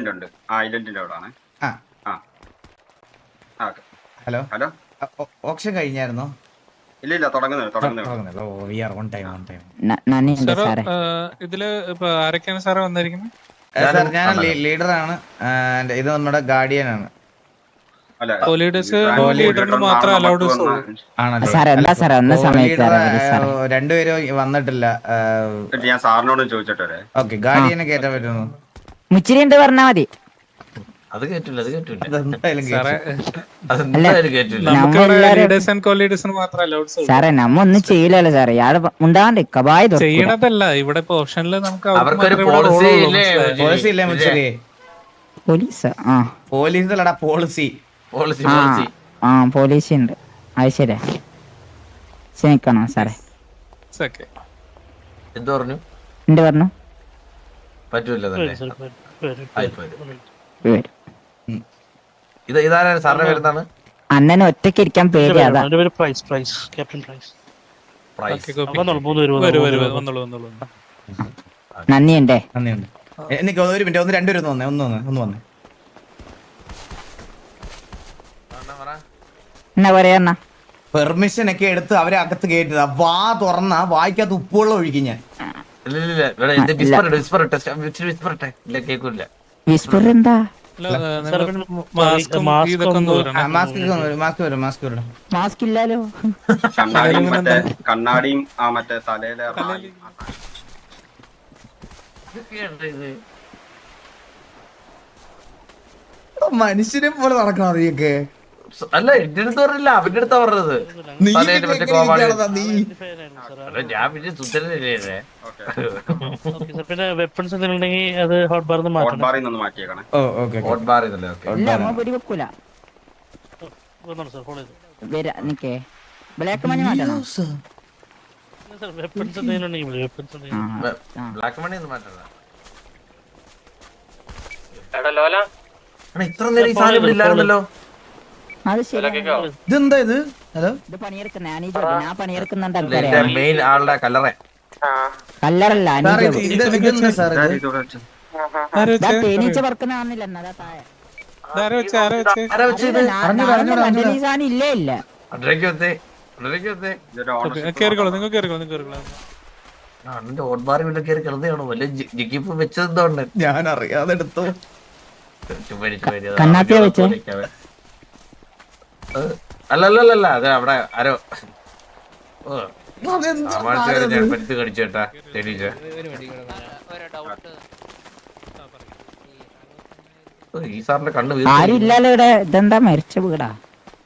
ഉണ്ട് ഐലൻഡിന്റെ അവിടാണ്. ആ ആ ആ ഹലോ ഹലോ. ഓപ്ഷൻ കഴിഞ്ഞായിരുന്നോ? ഇല്ല തുടങ്ങുന്നത്. തുടങ്ങുന്നല്ലോ. We are on time. നന്ദിയുണ്ട് സാറ് സാറേ. ഇതില് ഇപ്പൊ ആരൊക്കെയാണ് സാറേ വന്നിരിക്കുന്നത്? സാർ ഞാൻ ലീഡറാണ്. ഇത് നമ്മുടെ ഗാർഡിയൻ ആണ്. അല്ല, പോലീഡേഴ്സ് ലീഡർ ലീഡറിന് മാത്രം നമുക്ക് അലൗഡ് വന്ന- ആണല്ലേ? സാർ എന്താ സാറേ ഒന്ന് സമയത്ത് സാറേ. രണ്ടുപേരും വന്നിട്ടില്ല. ഞാൻ സാറിനോടും ചോദിച്ചിട്ടേ. ഓക്കെ, ഗാർഡിയനെ കയറ്റാൻ പറ്റുന്നു. മുച്ചിരി ഉണ്ട് പറഞ്ഞാ മതി. അത് കേട്ടില്ല അതെന്തായാലും സാറേ കേറ്റും. അതെന്തായാലും കേട്ടില്ല. നമുക്കിവിടെ ലീഡേഴ്സ് ആൻഡ് കോ ലീഡേഴ്സിന് മാത്രം അലൗഡ് സാറേ നമ്മ ഒന്നും ചെയ്യില്ലല്ലോ സാറേ. ഇയാള് ഉണ്ടാണ്ട് കബായി ചെയ്യണതല്ല. ഇവിടെ ഇപ്പൊ ഓപ്ഷനില് നമുക്ക് അവർക്കൊരു പോളിസി ഇല്ലേ? പോളിസി ഇല്ലേ മുച്ചരി? പോലീസ്. ആ പോലീസ് അല്ലടാ, പോളിസി. പോളിസി ആ പോളിസി ആ പോലീസ് ഉണ്ട്. അത് ശരിയാ. ക്ഷമിക്കണോ സാറേ? എന്ത് പറഞ്ഞു? എന്ത് പറഞ്ഞു? പറ്റൂല തന്നെ. വരും. ഇതാരാണ് സാറിന്റെ പേരെന്താണ്? അണ്ണന് ഒറ്റയ്ക്ക് ഇരിക്കാൻ പേടി. അതാ നന്ദിയുണ്ടേ. നന്ദിയുണ്ട്. എനിക്ക് ഒരു മിനിറ്റ്, ഒന്ന് രണ്ടുപേരും ഒന്ന് വന്നേ. എന്നാ പറയാ അണ്ണാ? പെർമിഷൻ ഒക്കെ എടുത്ത് അവരെ അകത്ത് കയറ്റുക. വാ തുറന്ന വായിക്കകത്ത് ഉപ്പുവെള്ളം ഒഴിക്കും ഞാൻ. കേക്കൂല. വിസ്പർ എന്താ? മാസ്ക് വരും. മാസ്ക് ഇല്ലാലോ. കണ്ണാടിയും കണ്ണാടിയും മറ്റേ തലയിലെ റായും. മനുഷ്യനെ പോലെ നടക്കണം അറിയൊക്കെ. അല്ല എന്റെ അടുത്ത് പറഞ്ഞില്ല, അവന്റെ അടുത്താ പറഞ്ഞത്. തലയില് മറ്റേ കോപാടി. ഞാൻ പിന്നെ സുന്ദരനല്ലേ. പിന്നെ വെപ്പൺസ് എന്തെങ്കിലും ഉണ്ടെങ്കിൽ അത് ഹോട്ട് ബാറിൽ നിന്ന് ഹോട്ട് ബാറിൽ നിന്ന് മാറ്റിയേക്കണേ. ഹോട്ട് ബാർ ഇതല്ലേ? ഇല്ല നമ്മ വെടിവെക്കൂല. നിക്കേ ബ്ലാക്ക് മണി മാറ്റണം. വെപ്പൺസ് എന്തെങ്കിലും ഉണ്ടെങ്കിൽ വെപ്പൺസ് എന്തെങ്കിലും. ബ്ലാക്ക് മണി ഒന്നും മാറ്റണ്ട. ഇത്ര നേരം ഈ സാധനം ഇവിടെ ഇല്ലായിരുന്നല്ലോ. അത് ശരി. ഇതെന്താ ഇത്? ഹലോ, ഇത് പണിയെടുക്കുന്ന ഞാൻ പണിയെടുക്കുന്നുണ്ട്. എന്റെ ആൾക്കാരെ മെയിൻ ആളുടെ കല്ലറ. കല്ലറല്ല ഇതെന്താ സാർ ഇത്? തേനീച്ച പറക്കുന്ന കാണുന്നില്ല. എന്നതാ താഴെ ആരാ വെച്ചത്? സാധനം ഇല്ലേ ഇല്ല. അടരയ്ക്ക് വന്നേ, അടരയ്ക്ക് വന്നേ. കേറിക്കോളൂ, നിങ്ങൾ കേറിക്കോളൂ. അണ്ണന്റെ ഹോട്ട് ബാർ വീട്ടിൽ കയറി കിടന്നതാണോ? വല്ല ജിക്കിപ്പ് വെച്ചതെന്തോണ്ട്? ഞാൻ അറിയാതെ എടുത്തു. കണ്ണാപ്പിയാ വെച്ചേ? അല്ലല്ലല്ല, അത് അവിടെ ആരോ പഠിത്ത് കടിച്ചേട്ടാ തേനീച്ച. ഈ സാറിന്റെ കണ്ണ് ആരും ഇല്ലല്ലോ ഇവിടെ. ഇതെന്താ മരിച്ച വീടാ?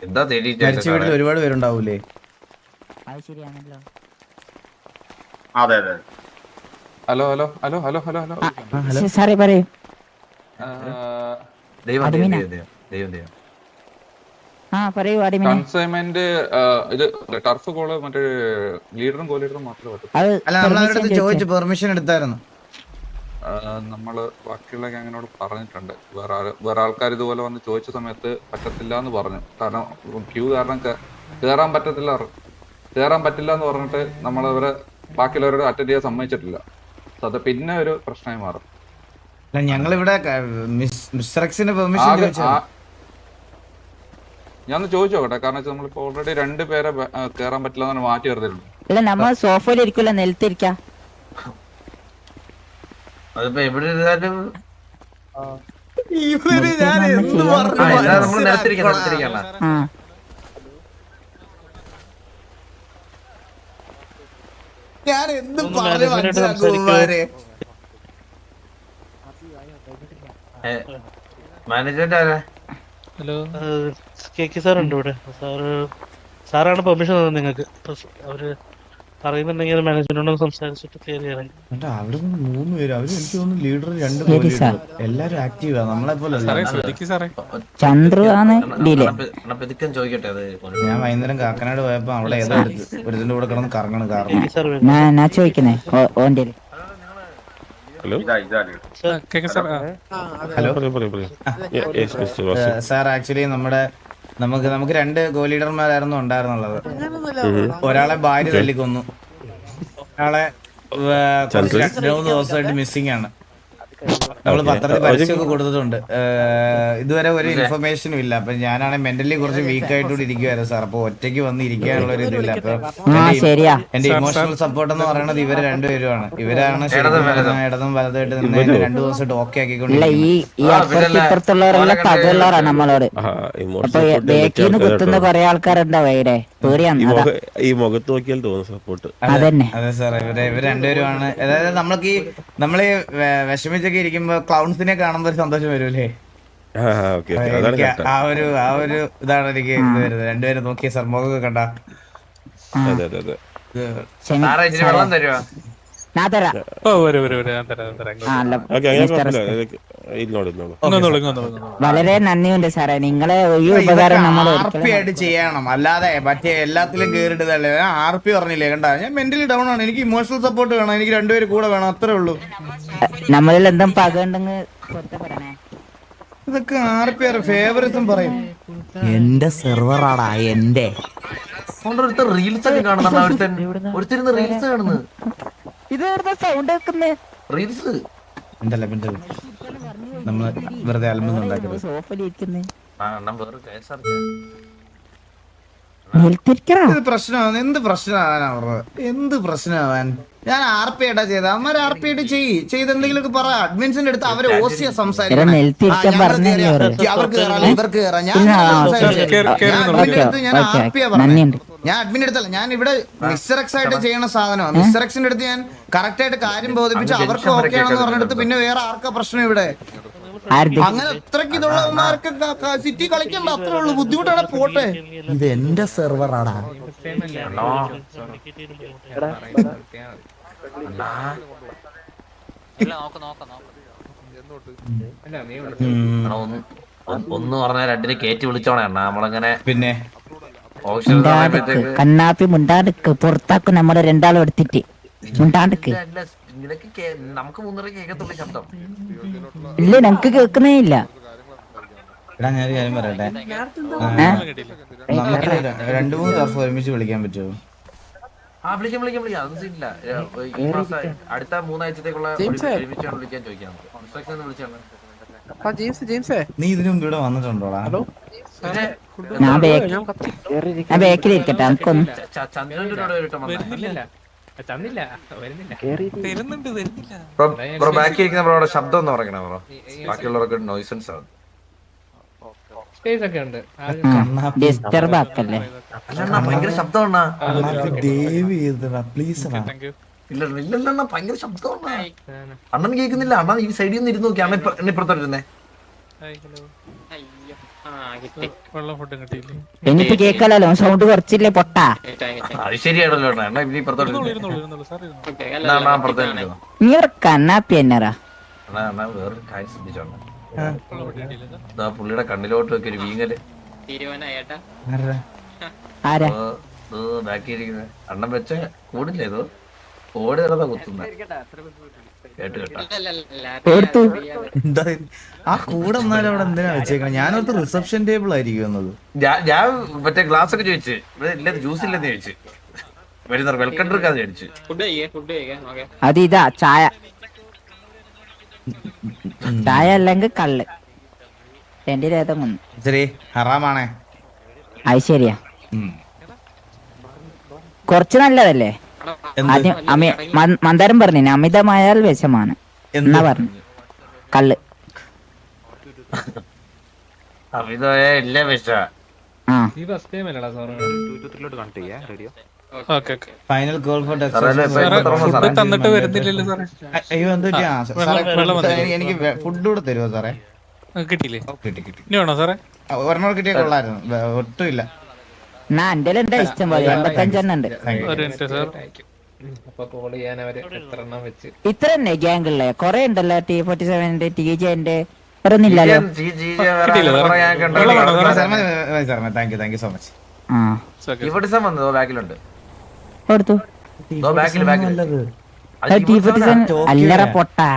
എന്താ തേനീച്ച? മരിച്ച വീട്ടിൽ ഒരുപാട് പേരുണ്ടാവൂലേ? അത് ശരിയാണല്ലോ. അതെ. ഹലോ. സാറേ പറയൂ. ദൈവം അടിമീന. ദൈവം ദൈവം. ആ പറയൂ അടിമീന. കൺസൈൻമെന്റ് ഇത് ടർഫ് കോള് മറ്റേ ലീഡറും കോ ലീഡറും മാത്രമേ പറ്റൂ. അത് അല്ല, നമ്മൾ അവരുടെ അടുത്ത് ചോദിച്ചു, പെർമിഷൻ എടുത്തായിരുന്നു. നമ്മള് ബാക്കിയുള്ള ഗ്യാങ്ങിനോട് പറഞ്ഞിട്ടുണ്ട്. വേറെ ആൾക്കാർ ഇതുപോലെ വന്ന് ചോദിച്ച സമയത്ത് പറ്റത്തില്ല എന്ന് പറഞ്ഞു. കാരണം ക്യൂ കാരണം കയറാൻ പറ്റില്ല എന്ന് പറഞ്ഞിട്ട് നമ്മളവരെ ബാക്കിയുള്ളവരോട് അറ്റൻഡ് ചെയ്യാൻ സമ്മതിച്ചിട്ടില്ല. അത് പിന്നെ ഒരു പ്രശ്നമായി മാറും. അല്ല, ഞങ്ങളിവിടെ മിസ്റ്റർ എക്സിന് പെർമിഷൻ ചോദിച്ചു. ഞാൻ ചോദിച്ചു നോക്കട്ടെ. കാരണം നമ്മളിപ്പോ ഓൾറെഡി 2 പേരെ കയറാൻ പറ്റില്ല എന്ന് മാറ്റി നിർത്തിയിട്ടുണ്ട്. അല്ല നമ്മ സോഫയിൽ ഇരിക്കൂല, നിലത്തിരിക്കാം. അതിപ്പോ എവിടെ ഇരുന്നാലും ഇവര് ഞാൻ എന്ത് പറഞ്ഞു നമ്മൾ നിരത്തിരിക്കണം. ആ ഞാൻ എന്ത് പറഞ്ഞു മനസ്സിലാക്കുമാരെ? മാനേജ്മെന്റ് ആരാ? ഹലോ. കെ സാർ ഉണ്ട് ഇവിടെ. സാറാണ് പെർമിഷൻ തന്നത് നിങ്ങൾക്ക്. അവര് പറയുന്നുണ്ടെങ്കിൽ മാനേജ്മെന്റിനോട് സംസാരിച്ചിട്ട് കയറിയാൽ അവിടെ 3 പേര്. അവര് എനിക്ക് തോന്നുന്നു ലീഡർ 2 പേര്. എല്ലാരും ആക്റ്റീവാ, നമ്മളെ പോലെ അല്ല. ചന്ദ്രു ആണ് ഡിലേ. ചോദിക്കട്ടെ. അത് ഞാൻ വൈകുന്നേരം കാക്കനാട് പോയപ്പോ അവിടെ ഏതോ ഒരുതിന്റെ കൂടെ കിടന്ന് കറങ്ങണ്. കാരണം ഞാൻ ചോദിക്കുന്നേ ഓന്റെ ഹലോ സാർ, ആക്ച്വലി നമുക്ക് 2 ഗോ ലീഡർമാരായിരുന്നു ഉണ്ടായിരുന്നുള്ളത്. ഒരാളെ ഭാര്യ തല്ലിക്കൊന്നു, ഒരാളെ 2 ദിവസമായിട്ട് മിസ്സിംഗ് ആണ്. നമ്മൾ പത്രത്തിൽ പരസ്യമൊക്കെ കൊടുത്തിട്ടുണ്ട്. ഇതുവരെ ഒരു ഇൻഫർമേഷനും ഇല്ല. അപ്പൊ ഞാനാണ് മെന്റലി കുറച്ച് വീക്ക് ആയിട്ടൂടെ ഇരിക്കുവായിരുന്നു സാർ. അപ്പൊ ഒറ്റയ്ക്ക് വന്ന് ഇരിക്കാനുള്ള ഒരു ഇതില്ല. അപ്പൊ ശരിയാ. എന്റെ ഇമോഷണൽ സപ്പോർട്ട് എന്ന് പറയുന്നത് ഇവര് രണ്ടുപേരുമാണ്. ഇവരാണ് ഇടതും വലതായിട്ട് നിന്ന് 2 ദിവസമായിട്ട് ഓക്കെ ഇല്ല ഈ അപ്പുറത്തുള്ളവരെല്ലാം പകയുള്ളവരാണ് നമ്മളോട്. അപ്പൊ ബേക്കിന്ന് കുത്തുന്ന കൊറേ ആൾക്കാരുണ്ടാവും ഇവിടെ. പേടിയാണ് ഈ മുഖത്ത് നോക്കിയാൽ തോന്നുന്നു സപ്പോർട്ട്. അതന്നെ. അതെ സാർ, ഇവര് രണ്ടുപേരുമാണ്. അതായത് നമ്മള് വിഷമിച്ചൊക്കെ ഇരിക്കുമ്പോ ക്ലൗൺസിനെ കാണുമ്പോ ഒരു സന്തോഷം വരൂലേ? ആ ഒരു ഇതാണ് എനിക്ക് ഇത് വരുന്നത്. രണ്ടുപേരും നോക്കിയ സാർ മുഖമൊക്കെ കണ്ട. അതെ അതെ അതെ. വെള്ളം തരുവാ? ഞാൻ തരാം. ഓ വരും ഞാൻ തരാം. വളരെ നന്ദിയുണ്ട് സാറേ. നിങ്ങളെ ഈ ഉപകാരം നമ്മൾ ആയിട്ട് ചെയ്യണം. അല്ലാതെ മറ്റേ എല്ലാത്തിലും കേറിട്ടതല്ലേ. RP പറഞ്ഞില്ലേ കണ്ട, ഞാൻ മെന്റലി ഡൗൺ ആണ്. എനിക്ക് ഇമോഷണൽ സപ്പോർട്ട് വേണം. എനിക്ക് രണ്ടുപേര് കൂടെ വേണം. അത്രേ ഉള്ളൂ. നമ്മളിൽ എന്തും പകണ്ടെങ്കിൽ പറയണേ. ഇതൊക്കെ RP ഫേവറിസം പറയും. എന്റെ സെർവറാടാ എന്റെ. റീൽസ് ഒക്കെ കാണുന്ന ഒരുത്തരുന്ന് റീൽസ് കാണുന്നത്. ഇത് സൗണ്ട് വെക്കുന്നേ റീൽസ് എന്തല്ല നമ്മള് വെറുതെ അലമ്പുന്നുണ്ടാക്കുന്നത്. സോഫയിലിരിക്കുന്നേ ഇത് പ്രശ്നമാണ്. എന്ത് പ്രശ്നമാവാൻ ഞാൻ RP ആയിട്ടാ ചെയ്ത. അമ്മ RP ആയിട്ട് ചെയ്തെന്തെങ്കിലുമൊക്കെ പറ. അഡ്മിൻസിന്റെ അടുത്ത് അവര് ഓസിയ സംസാരിക്കണം. ഞാൻ അഡ്മിൻ അടുത്തല്ല, ഞാൻ ഇവിടെ മിസ്റ്റർ എക്സ് ആയിട്ട് ചെയ്യണ സാധനമാണ്. മിസ്റ്റർ എക്സിന്റെ അടുത്ത് ഞാൻ കറക്റ്റ് ആയിട്ട് കാര്യം ബോധിപ്പിച്ച് അവർക്ക് ഓക്കെ ആണെന്ന് പറഞ്ഞെടുത്ത് പിന്നെ വേറെ ആർക്കാ പ്രശ്നം ഇവിടെ? അങ്ങനെ അത്രയ്ക്ക് ഇതുള്ളവന്മാർക്ക് സിറ്റി കളിക്കണ്ട. അത്രേ ഉള്ളൂ. ബുദ്ധിമുട്ടാണ്. പോട്ടെ. ഇത് എന്റെ സെർവറാടാ. ഒന്ന് പറഞ്ഞ രണ്ടിനെ കേറ്റി വിളിച്ചോണേ അണ്ണാ. നമ്മളങ്ങനെ പിന്നെ കണ്ണാപ്പി മുണ്ടാണ്ടിക്ക് പുറത്താക്കും. നമ്മള് രണ്ടാളും എടുത്തിട്ട് മുണ്ടാണ്ടിക്ക്. നമുക്ക് മൂന്നര കേൾക്കത്തുള്ളൂ ശബ്ദം. ഇല്ല ഞങ്ങക്ക് കേൾക്കുന്നേ ഇല്ല. എടാ ഞാനൊരു കാര്യം പറയട്ടെ, നമുക്ക് 2-3 ടർഫ് ഒരുമിച്ച് വിളിക്കാൻ പറ്റുമോ? വിളിക്കാം. അതൊന്നും സീനില്ല. ഈ മാസം അടുത്ത 3 ആഴ്ചത്തേക്കുള്ള ഒരുമിച്ചാണ് വിളിക്കാൻ ചോദിക്കാം. നീ ഇതിനു മുമ്പ് ഇവിടെ വന്നിട്ടുണ്ടോടാ? ഞാൻ ബേക്കിലിരിക്കട്ടെ. നമുക്കൊന്നും ചന്ദ്രനോട് ശബ്ദം ഒന്ന് പറയണേ ബ്രോ. ബാക്കിയുള്ളവർക്ക് നോയ്സൻസ് ആണ്. ഡിസ്റ്റർബ് ആക്കല്ലേ. ഭയങ്കര ശബ്ദമാണ്. പ്ലീസ് ഇല്ല ഭയങ്കര ശബ്ദമാണ്. അണ്ണൻ കേൾക്കുന്നില്ല. അണ്ണൻ ഈ സൈഡിൽ നിന്ന് ഇരുന്ന് നോക്കി. അണ്ണൻ ഇപ്പുറത്തോട്ടിരുന്നേ. എനിക്ക് കേക്കല്ലോ. സൗണ്ട് കുറച്ചില്ലേ പൊട്ടാ? അത് ശരിയാണല്ലോ. അണ്ണ ഇനി ഇപ്പുറത്തോട്ട് നീ ഒരു കണ്ണാപ്പി എന്നറാ. വേറൊരു കാര്യം ശ്രദ്ധിച്ചോണ്ട. പുള്ളിയുടെ കണ്ണിലോട്ട് വെക്കൊരു വീങ്ങല്. ബാക്കിയിരിക്കുന്നത് അണ്ണൻ വെച്ച കൂടില്ലേ? ഇത് ഓടി നടന്നാ കുത്തുന്ന കേട്ട് കേട്ടാ. ആ കൂടെ എന്നാലും അവിടെ എന്തിനാ വെച്ചേക്കണം? ഞാനോർത്ത് റിസപ്ഷൻ ടേബിൾ ആയിരിക്കും എന്നത്. ഞാൻ മറ്റേ ഗ്ലാസ് ഒക്കെ ചോദിച്ചു. ഇല്ല ജ്യൂസ് ഇല്ലെന്ന് ചോദിച്ചു. വരുന്ന വെൽക്കം ഡ്രിങ്ക് അത് ചോദിച്ചു. അത് ഇതാ ചായ. ചായ അല്ലെങ്കിൽ കള്ള്. എന്റെ രേതം കൊന്നു. ശരി ഹറാമാണേ. അത് ശരിയാ. കുറച്ച് നല്ലതല്ലേ? ആദ്യം മന്ദാരം പറഞ്ഞു അമിതമായാൽ വിഷമാണ് എന്നാ പറഞ്ഞു. കള്ള് അമിതമായ ഇല്ല വിഷ. ഫൈനൽ കോൾ ഫോർ തന്നിട്ട് വരുന്നില്ലല്ലോ സാറേ. അയ്യോ എന്താ എനിക്ക് ഫുഡ് കൂടെ തരുമോ സാറേ? കിട്ടിയില്ലേ? കിട്ടി. ഇനി വേണോ സാറേ? ഒരെണ്ണം കിട്ടിയ കൊള്ളായിരുന്നു. ഒട്ടും ഇല്ല. എന്റെ എന്താ ഇഷ്ടം പോലെ 85 ഉണ്ട്. ഒരു മിനിറ്റ് സാർ. ഇത്ര തന്നെ ഗ്യാങ്കളിലെ കൊറേ ഉണ്ടല്ലോ. T47 TJ ഒന്നില്ലല്ലോ. Thank you so much. ബാക്കിലുണ്ട് കൊടുത്തു. അല്ലറ പൊട്ടാ.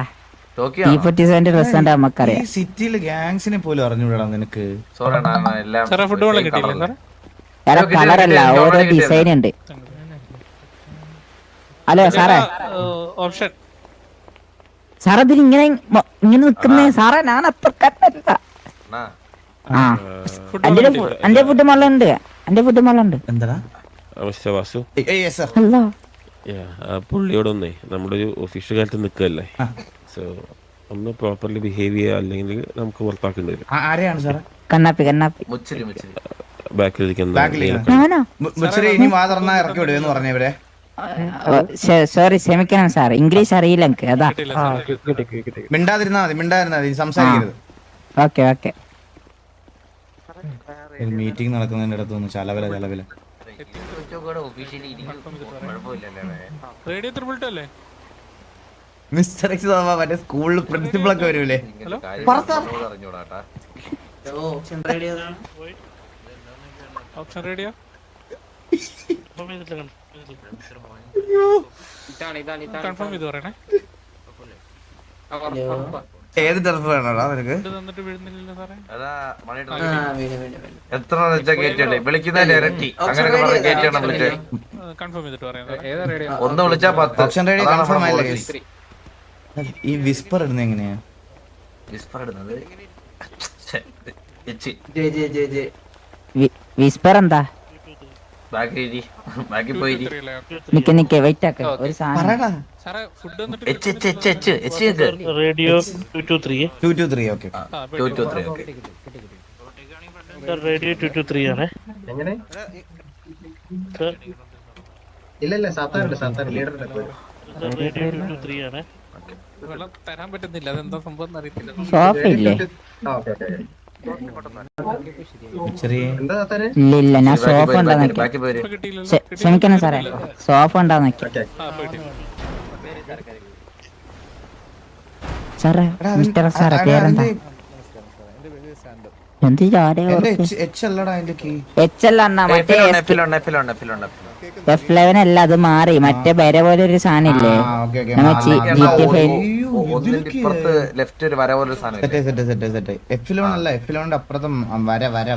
T47 ഡ്രസ് നമുക്കറിയാം. സിറ്റിയിലെ ഗാങ്സിനെ പോലും അറിഞ്ഞുവിടാ നിനക്ക്. ഫുഡ് വെള്ളം കിട്ടിയില്ലേ സാറേ? കളറല്ല, ഓരോ ഡിസൈൻ ഉണ്ട്. ഹലോ സാറേ, ഓപ്ഷൻ സാർ അതിൽ ഇങ്ങനെ നിക്കുന്നേ സാറേ, ഞാൻ അത്രക്കല്ല. ആ എന്റെ ഫുഡ് മള്ളുണ്ട്, എന്റെ ഫുഡ് മള്ളുണ്ട്. എന്താ മിസ്റ്റർ വാസു, അല്ല പുള്ളിയോടൊന്നേ നമ്മളൊരു ഒഫീഷ്യൽ കാലത്ത് നിൽക്കല്ലേ, സോ ഒന്ന് പ്രോപ്പർലി ബിഹേവ് ചെയ്യുക, അല്ലെങ്കിൽ നമുക്ക് പുറത്താക്കേണ്ടി വരും. ആരെയാണ് സാറേ? കണ്ണാപ്പി കണ്ണാപ്പി ബാക്കിലിരിക്കുന്ന ഞാനോ? ഇനി വാ തുറന്നാ ഇറക്കി വിടുമെന്ന് പറഞ്ഞവരെ. സോറി, ക്ഷമിക്കണം സാർ, ഇംഗ്ലീഷ് അറിയില്ല എനിക്ക്, അതാ. മിണ്ടാതിരുന്നാ മതി, സംസാരിക്കരുത്. Okay okay. മീറ്റിംഗ് നടക്കുന്നതിന്റെ അടുത്ത് ഒന്ന് ചലവല. റേഡിയോ ത്രിപിൾട്ടോ അല്ലേ? മിസ്റ്റർ എക്സ് മറ്റേ സ്കൂളിൽ പ്രിൻസിപ്പൾ ഒക്കെ വരൂലേ? ഓപ്ഷൻ റേഡിയോ കൺഫേം ചെയ്ത് പറയണേ. ഏത് ടർഫ് വേണോടാ നിനക്ക്? തന്നിട്ട് വീഴുന്നില്ലല്ലോ സാറേ. എത്ര വിളിക്കുന്നതിന്റെ ഇരട്ടി അങ്ങനെ കൺഫേം ചെയ്തിട്ട് പറയാം. ഒന്ന് വിളിച്ചാ 10. ഓപ്ഷൻ റേഡിയോ കൺഫേം ആയില്ലേ guys? ഈ വിസ്പർ ഇടുന്നത് എങ്ങനെയാ? വിസ്പർ ഇടുന്നത് വിസ്പർ എന്താ? ബാക്കി പോയി നിക്ക് വെയിറ്റ് ആക്ക, ഒരു സാധനം സാറേ ഫുഡ് തന്നിട്ട് റേഡിയോ 223 223 ഓക്കെ. റേഡിയോ 223 ആണ്. ഇല്ല സാത്താറുണ്ട് റേഡിയോ 223 ആണ്. വെള്ളം തരാൻ പറ്റുന്നില്ല, അതെന്താ സംഭവം അറിയത്തില്ല. സോഫ ഇല്ലേ? ഇല്ല, ഞാൻ സോഫ ഉണ്ടാന്ന് ക്ഷമിക്കണം സാറേ, സോഫ ഉണ്ടാന്ന് സാറേ. മിസ്റ്റർ സാറേ പേരെന്താ? എന്ത് F11 അല്ല, അത് മാറി, മറ്റേ വര പോലെ ഒരു സാധനം ഇല്ലേ? ലെഫ്റ്റ് ഒരു വര പോലെ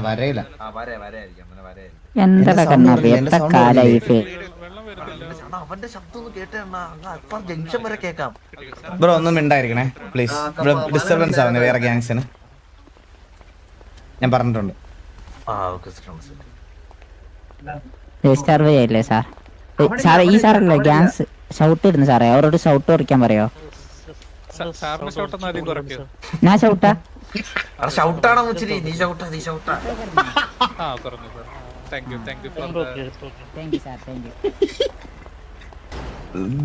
വരയില്ല. എന്താ കണ്ണാപ്പി, എത്ര കാലായി? അവന്റെ ശബ്ദം ഒന്ന് കേട്ട ജംഗ്ഷൻ വരെ കേക്കാം. ബ്രോ ഒന്നും മിണ്ടായിരിക്കണേ പ്ലീസ്, ഇവിടെ ഡിസ്റ്റർബൻസ് ആവുന്നത് വേറെ ഗ്യാങ്സിന്, ഞാൻ പറഞ്ഞിട്ടുണ്ട്. ഡിസ്റ്റർബ് ചെയ്യല്ലേ സാർ? സാറേ ഈ സാറല്ലേ ഗ്യാങ്സ് ഷൗട്ട് ഇടുന്നു സാറേ, അവരോട് ഷൗട്ട് കുറയ്ക്കാൻ പറയോ? സാറിന് ഷൗട്ടൊന്നും ആദ്യം കുറയ്ക്കോ? ഞാൻ ഷൗട്ടാ? ഷൗട്ടാണോ നീ ഷൗട്ടാ? ആ കുറഞ്ഞു sir. Thank you sir, thank you.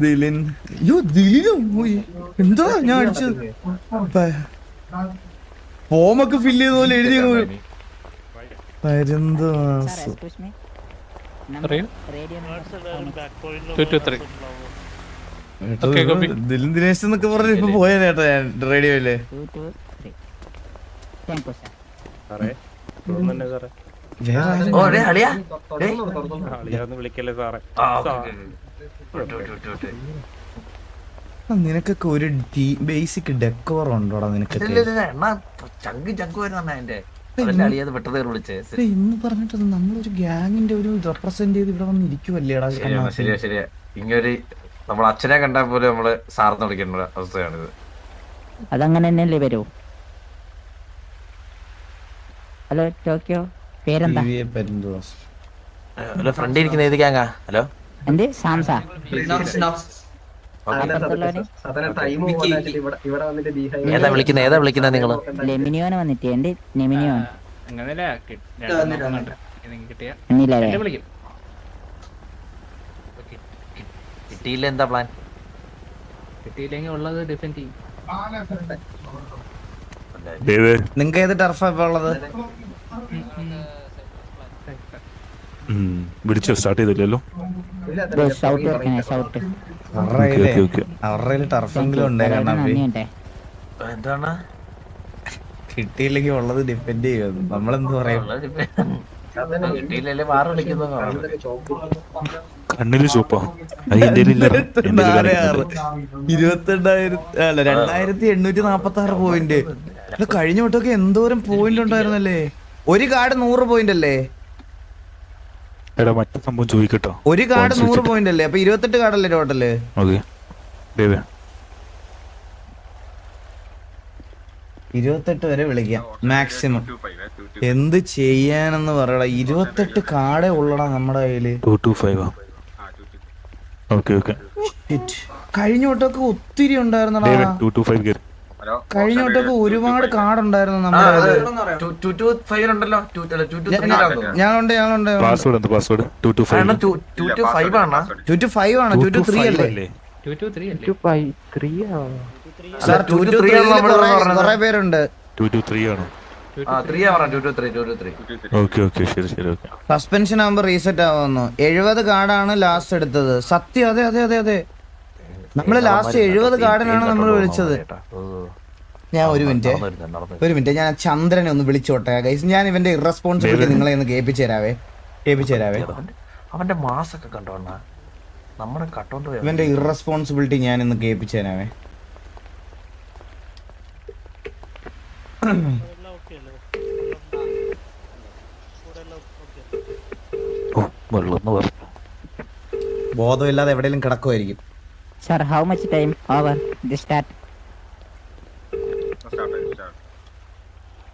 Dilin എന്താ ഞാൻ അടിച്ചത്? ഫോമൊക്കെ ഫില്ല് ചെയ്ത പോലെ എഴുതി. ദിലിൻ ദിനേശ് എന്നൊക്കെ പറഞ്ഞ ഇപ്പൊ പോയാ ചേട്ടാ ഞാൻ റേഡിയോയില്. നിനക്കൊക്കെ ഒരു ബേസിക് ഡെക്കോർ ഉണ്ടോടാ നിനക്കൊക്കെ? ഇന്ന് പറഞ്ഞിട്ടത് നമ്മളൊരു ഗ്യാങ്ങിന്റെ ഒരു റെപ്രസെന്റ് ചെയ്ത് ഇവിടെ വന്നിരിക്കുവല്ലേടാ. ശരിയാ ഇങ്ങൊരു നമ്മളെ അച്ഛനെ കണ്ടാൽ പോലും നമ്മള് സാർന്ന് വിളിക്കേണ്ട അവസ്ഥയാണിത്. അതങ്ങനെ തന്നെയല്ലേ വരൂ. ഹലോ ടോക്കിയോ, പേരെന്താ? ഹലോ ഫ്രണ്ട് ഇരിക്കുന്ന ഏത് ഗ്യാങ്ങാ? ഹലോ എന്ത് സാംസ? ഏതാ വിളിക്കുന്നത് നിങ്ങള്? ലെമിനിയോന് വന്നിട്ട് എന്റെ നെമിനിയോൻ കിട്ടിയില്ല, എന്താ പ്ലാൻ? കിട്ടിയില്ലെങ്കിൽ ഉള്ളത് ഡിഫെൻഡ് ചെയ്യും. നിങ്ങക്ക് ഏത് ടർഫാ ഇപ്പൊ ഉള്ളത്? സ്റ്റാർട്ട് ചെയ്തില്ലല്ലോ. അവരുടെ ടർഫെങ്കിലും ഉണ്ടേ. എന്താണ് കിട്ടിയില്ലെങ്കിൽ ഉള്ളത് ഡിപ്പെൻഡ് ചെയ്യും. നമ്മളെന്ത് പറയും? കിട്ടിയില്ലല്ലേ മാറി വിളിക്കുന്നു. കണ്ണില് സൂപ്പാ. 22,846 പോയിന്റ്. കഴിഞ്ഞ വട്ടമൊക്കെ എന്തോരം പോയിന്റ് ഉണ്ടായിരുന്നല്ലേ? ഒരു കാർഡ് 100 പോയിന്റ് അല്ലേ? മറ്റേ സംഭവം ചോദിക്കട്ടോ. ഒരു കാർഡ് 100 പോയിന്റ് അല്ലേ? അപ്പൊ 28 കാർഡല്ലേ ടോട്ടല്? 28 വരെ വിളിക്കാം മാക്സിമം. എന്ത് ചെയ്യാനെന്ന് പറയടാ, 28 കാർഡേ ഉള്ളടാ നമ്മുടെ കയ്യില്. 225. ഓക്കെ കഴിഞ്ഞ വട്ടമൊക്കെ ഒത്തിരി ഉണ്ടായിരുന്നടാ. 225 കേറി. കഴിഞ്ഞ വട്ടമൊക്കെ ഒരുപാട് കാർഡ് ഉണ്ടായിരുന്നു നമ്മുടെ കയ്യില്. 225 ഉണ്ടല്ലോ. ഞാനുണ്ട്. പാസ്വേഡ് എന്ത് പാസ്വേഡ്? 225. 225 ആണോ? 225 ആണ്. 223 അല്ലേ? 223 സാർ 223 കുറെ പേരുണ്ട്. 223 ആണോ? 3 ആ പറഞ്ഞ 223. ഓക്കെ ശരി ഓക്കെ. സസ്പെൻഷൻ ആകുമ്പോ റീസെറ്റ് ആവുന്നു. 70 കാർഡാണ് ലാസ്റ്റ് എടുത്തത്. സത്യം, അതെ. നമ്മള് ലാസ്റ്റ് 70 കാർഡിനാണ് നമ്മൾ വിളിച്ചത്. ഞാൻ ഒരു മിനിറ്റ് ഞാൻ ചന്ദ്രനെ ഒന്ന് വിളിച്ചോട്ടെ ഗൈസ്. ഞാൻ ഇവന്റെ ഇറസ്പോൺസിബിലിറ്റി നിങ്ങളെ ഒന്ന് കേൾപ്പിച്ചു തരാവേ. അവന്റെ മാസൊക്കെ കണ്ടോണ്ട നമ്മുടെ കട്ടോണ്ട് ഇവന്റെ ഇറസ്പോൺസിബിലിറ്റി ഞാൻ ഇന്ന് കേൾപ്പിച്ചു തരാവേ. ബോധമില്ലാതെ എവിടെയെങ്കിലും കിടക്കുമായിരിക്കും. Sir, how much time? Over. The start.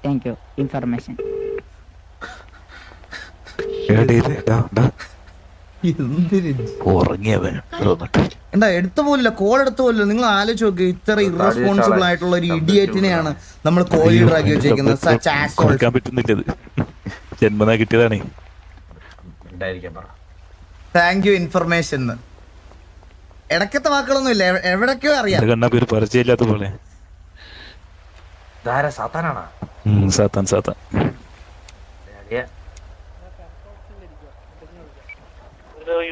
Thank you. Information. എന്താ എടുത്ത പോലില്ല, കോൾ എടുത്ത പോലില്ല. നിങ്ങൾ ആലോചിച്ച് നോക്ക്, ഇത്ര ഇറസ്പോൺസിബിൾ ആയിട്ടുള്ള ഒരു ഇഡിയറ്റിനെയാണ് നമ്മൾ കോൾ ലീഡർ ആക്കി വെച്ചേക്കുന്നത്. പറ്റുന്നില്ലത് ജന്മനാ കിട്ടിയതാണേ. Thank you information. ഇടക്കത്തെ വാക്കുകളൊന്നും ഇല്ല, എവിടൊക്കെയോ അറിയാം. കണ്ണാ പേര് പരിചയമില്ലാത്ത പോലെ. സാത്താനാണോ? സാത്താൻ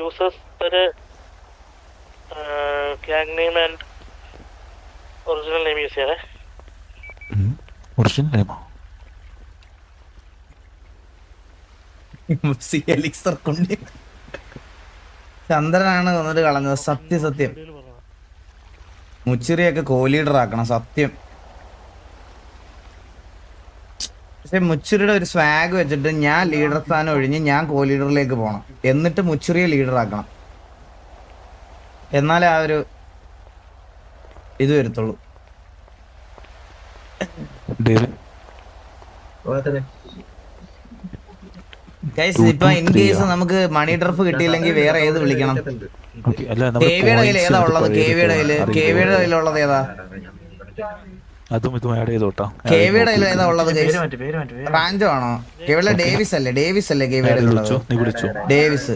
users gang name and original name use ചെയ്യാനേ. ഒറിജിനൽ നെയിമോ? ചന്ദ്രനാണ് വന്നിട്ട് കളഞ്ഞത്. സത്യം മുച്ചിറിയൊക്കെ കോ ലീഡർ ആക്കണം സത്യം. പക്ഷെ മുച്ചിറിയുടെ ഒരു സ്വാഗ് വെച്ചിട്ട് ഞാൻ ലീഡർ സ്ഥാനം ഒഴിഞ്ഞ് ഞാൻ കോ ലീഡറിലേക്ക് പോകണം. എന്നിട്ട് മുച്ചിറിയെ ലീഡർ ആക്കണം. എന്നാലേ ആ ഒരു ഇത് വരത്തുള്ളൂ. ഇപ്പൊ ഇൻ കേസ് നമുക്ക് മണി ഡ്രഫ് കിട്ടിയില്ലെങ്കിൽ വേറെ ഏത് വിളിക്കണം? കേവിയുടെ കയ്യിൽ ഏതാ ഉള്ളത്? കേവിയുടെ കയ്യിലുള്ളത് ഏതാ? കേവിയുടെ കയ്യിൽ ഏതാ ഉള്ളത്? റാഞ്ചോ ആണോ? കേവിയുടെ ഡേവിസ് അല്ലേ? കേവിയുടെ ഡേവിസ്.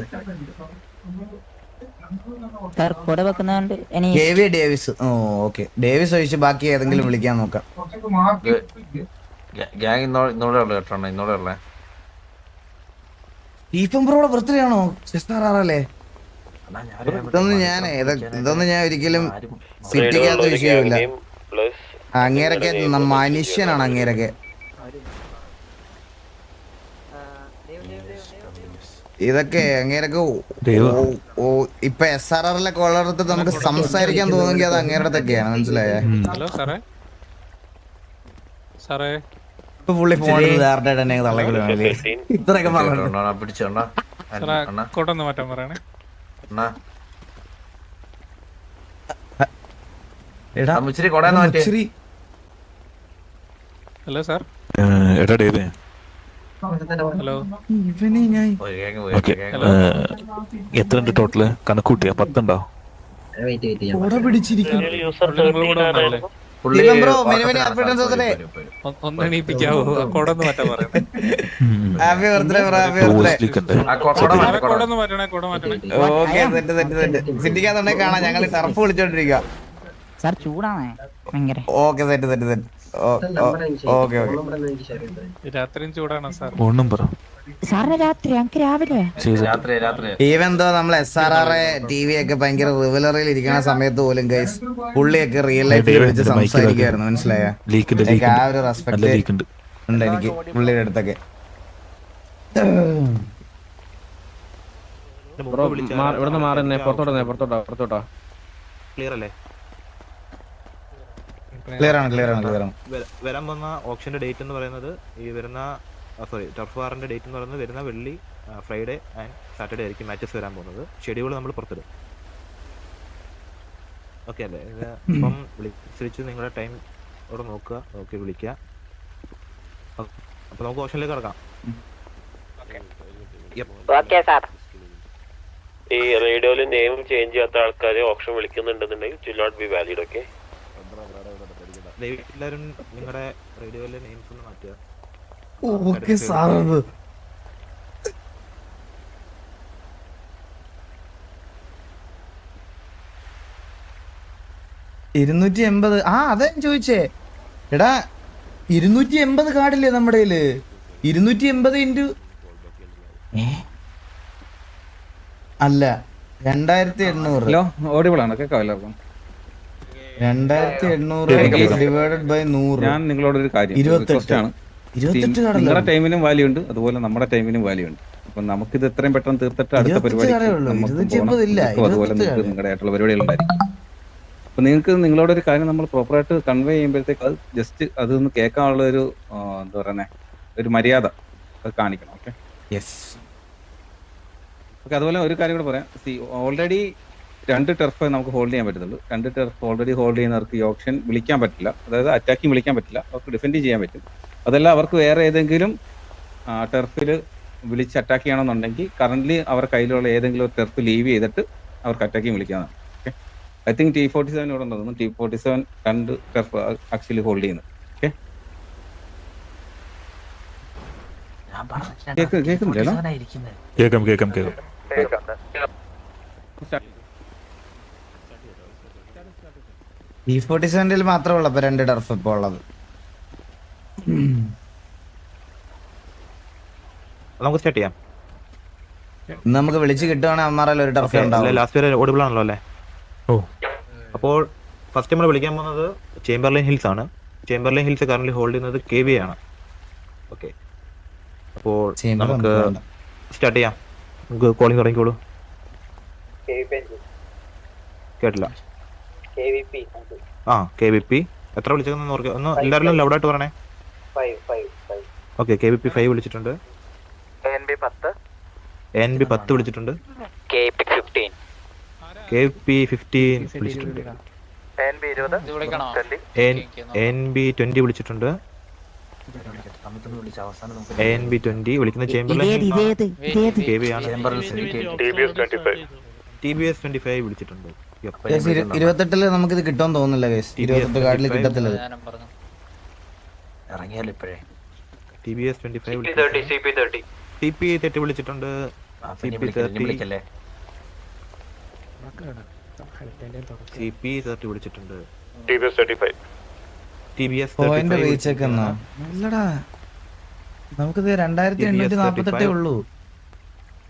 KV Davis. ഓ ഓക്കെ, ഡേവിസ് ഒഴിച്ച് ബാക്കി ഏതെങ്കിലും വിളിക്കാൻ നോക്കാം. ഈപ്പം ബ്രോയുടെ ബർത്ത്ഡേ ആണോ? അല്ലേ? ഇതൊന്നും ഞാൻ ഒരിക്കലും സിറ്റിക്കകത്ത് വിഷയമില്ല. അങ്ങേരൊക്കെ മനുഷ്യനാണ്. അങ്ങേരൊക്കെ ഇതൊക്കെ അങ്ങേരൊക്കെ ഇപ്പൊ SRRലെ കോളറത്ത് നമുക്ക് സംസാരിക്കാൻ തോന്നുമെങ്കിൽ അത് അങ്ങേരടുത്തൊക്കെയാണ്. മനസ്സിലായേ? ഇപ്പൊ പുള്ളി ഫോണിൽ തള്ളക്കിടുവാണല്ലേ. ഇത്രയൊക്കെ പിടിച്ചോണ്ടാ മാറ്റാൻ പറയണേ. Hello sir. ഹലോ. എത്ര ടോട്ടല് കണക്കൂട്ടിയാ? 10 ഉണ്ടോ? ഒന്നെണീപ്പിക്കാവോ? കൊടന്ന് മാറ്റാൻ പറയണേ. സിറ്റിക്കകത്തുണ്ടെ കാണാം. ഞങ്ങൾ ടർഫ് വിളിച്ചോണ്ടിരിക്കുക. Okay set. രാത്രിയും ചൂടാണോ സാർ? ഈവെന്തോ നമ്മൾ SRR TV ഒക്കെ ഭയങ്കര റിവലറിയിൽ ഇരിക്കുന്ന സമയത്ത് പോലും ഗൈസ് പുള്ളിയൊക്കെ റിയൽ ലൈഫിൽ വിളിച്ച് സംസാരിക്കുമായിരുന്നു. മനസ്സിലായ? ആ ഒരു റെസ്പെക്ട് ഉണ്ട് എനിക്ക് പുള്ളിയുടെ അടുത്തൊക്കെ. ക്ലിയർ ആണ്. വരാൻ പോകുന്ന ഓപ്ഷന്റെ ഡേറ്റ് എന്ന് പറയുന്നത് ഈ വരുന്ന ടർഫ് വാറിന്റെ ഡേറ്റ് എന്ന് പറയുന്നത് വരുന്ന വെള്ളി, ഫ്രൈഡേ ആൻഡ് സാറ്റർഡേ ആയിരിക്കും മാച്ചസ് വരാൻ പോകുന്നത്. ഷെഡ്യൂൾ നമ്മൾ പുറത്തിടും. ഓക്കെ അല്ലേ? ഇപ്പം വിളിച്ച് നിങ്ങളുടെ ടൈം അവിടെ നോക്കുക, നോക്കി വിളിക്കുക. അപ്പോൾ നമുക്ക് ഓപ്ഷനിലേക്ക് കിടക്കാം. ഈ റേഡിയോയിൽ നെയിം ചേഞ്ച് ചെയ്യാത്ത ആൾക്കാരെ ഓപ്ഷൻ വിളിക്കുന്നുണ്ടെന്നുണ്ടെങ്കിൽ will not be valid. Okay, എല്ലാവരും നിങ്ങളുടെ റേഡിയോയിലെ നെയിംസ് ഒന്ന് മാറ്റുക. Okay sir. 280. ആ അതാ ഞാൻ ചോദിച്ചേ. എടാ 280 കാർഡില്ലേ നമ്മുടെ കയ്യില്? 280 ഇൻറ്റു അല്ല 2800. ഹലോ, ഓഡിബിൾ ആണ്, കേൾക്കാം എല്ലാവർക്കും? 2800 ഡിവൈഡഡ് ബൈ 100. ഞാൻ നിങ്ങളോടൊരു കാര്യം, 28 നിങ്ങളുടെ ടൈമിനും വാല്യൂ ഉണ്ട്, അതുപോലെ നമ്മുടെ ടൈമിനും വാല്യൂ ഉണ്ട്. അപ്പൊ നമുക്കിത് എത്രയും പെട്ടെന്ന് തീർത്തിട്ട് അടുത്ത പരിപാടി അതുപോലെ നിങ്ങളുടെ ആയിട്ടുള്ള പരിപാടികളുണ്ടായിരിക്കും. അപ്പൊ നിങ്ങൾക്ക് നിങ്ങളോടൊരു കാര്യം നമ്മൾ പ്രോപ്പറായിട്ട് കൺവേ ചെയ്യുമ്പോഴത്തേക്ക് അത് ജസ്റ്റ് അതൊന്ന് കേൾക്കാനുള്ള ഒരു എന്താ പറയുന്നത്, ഒരു മര്യാദ അത് കാണിക്കണം. Okay, yes. ഓക്കെ, അതുപോലെ ഒരു കാര്യം കൂടെ പറയാം. ഓൾറെഡി 2 ടെർഫ് നമുക്ക് ഹോൾഡ് ചെയ്യാൻ പറ്റത്തുള്ളൂ. 2 ടെർഫ് ഓൾറെഡി ഹോൾഡ് ചെയ്യുന്നവർക്ക് ഈ ഓപ്ഷൻ വിളിക്കാൻ പറ്റില്ല, അതായത് അറ്റാക്കിങ് വിളിക്കാൻ പറ്റില്ല. അവർക്ക് ഡിഫെൻഡ് ചെയ്യാൻ പറ്റും. അതല്ല അവർക്ക് വേറെ ഏതെങ്കിലും ടെർഫിൽ വിളിച്ച് അറ്റാക്ക് ചെയ്യണമെന്നുണ്ടെങ്കിൽ കറന്റ് അവരുടെ കയ്യിലുള്ള ഏതെങ്കിലും ഒരു ടെർഫ് ലീവ് ചെയ്തിട്ട് അവർക്ക് അറ്റാക്കിങ് വിളിക്കാവുന്നതാണ്. ഓക്കെ, ഐ തിങ്ക് T47 ഇവിടെ ഉണ്ടെന്ന്. T47 2 ടെർഫ് ആക്ച്വലി ഹോൾഡ് ചെയ്യുന്നത്. ഓക്കെ, കേൾക്കുന്നില്ലല്ലോ? കേൾക്കാം. T47 മാത്രമേ ഉള്ളൂ ഇപ്പൊ 2 ടർഫ് ഇപ്പൊ ഉള്ളത്. നമുക്ക് സ്റ്റാർട്ട് ചെയ്യാം. നമുക്ക് വിളിച്ച് കിട്ടുവാണെങ്കിൽ അമ്മാറല്ല ഒരു ടർഫ് ഉണ്ടാവും. ലാസ്റ്റ് വരെ ഓഡിബിൾ ആണല്ലോ അല്ലേ? ഓ, അപ്പോൾ ഫസ്റ്റ് നമ്മൾ വിളിക്കാൻ പോകുന്നത് ചേംബർലൈൻ ഹിൽസ് ആണ്. ചേംബർലൈൻ ഹിൽസ് കറന്റ് ഹോൾഡ് ചെയ്യുന്നത് KV ആണ്. ഓക്കെ, അപ്പോൾ നമുക്ക് സ്റ്റാർട്ട് ചെയ്യാം. നമുക്ക് കോളിംഗ് തുടങ്ങിക്കോളൂ. കേട്ടില്ല. KVP എത്ര വിളിച്ചതെന്ന് ഓർക്കുക. ഒന്ന് എല്ലാവരും ലൗഡായിട്ട് പറയണേ. ഓക്കെ, KVP 5 വിളിച്ചിട്ടുണ്ട്. NB 10 വിളിച്ചിട്ടുണ്ട്. KVP 15 വിളിച്ചിട്ടുണ്ട്. NB 20 വിളിച്ചിട്ടുണ്ട്. NB 20 വിളിക്കുന്ന ചേംബർലൈൻ KV ആണ്. TBS 25 വിളിച്ചിട്ടുണ്ട്. 28 നമുക്കിത് കിട്ടുമെന്ന് തോന്നുന്നില്ല. 28 കാർഡിൽ കിട്ടത്തില്ല. TBS 25 TP 30 വിളിച്ചിട്ടുണ്ട്. CP 30 വിളിച്ചിട്ടുണ്ട്. TBS 35 അല്ലടാ, നമുക്കിത് 2848 ഉള്ളൂ.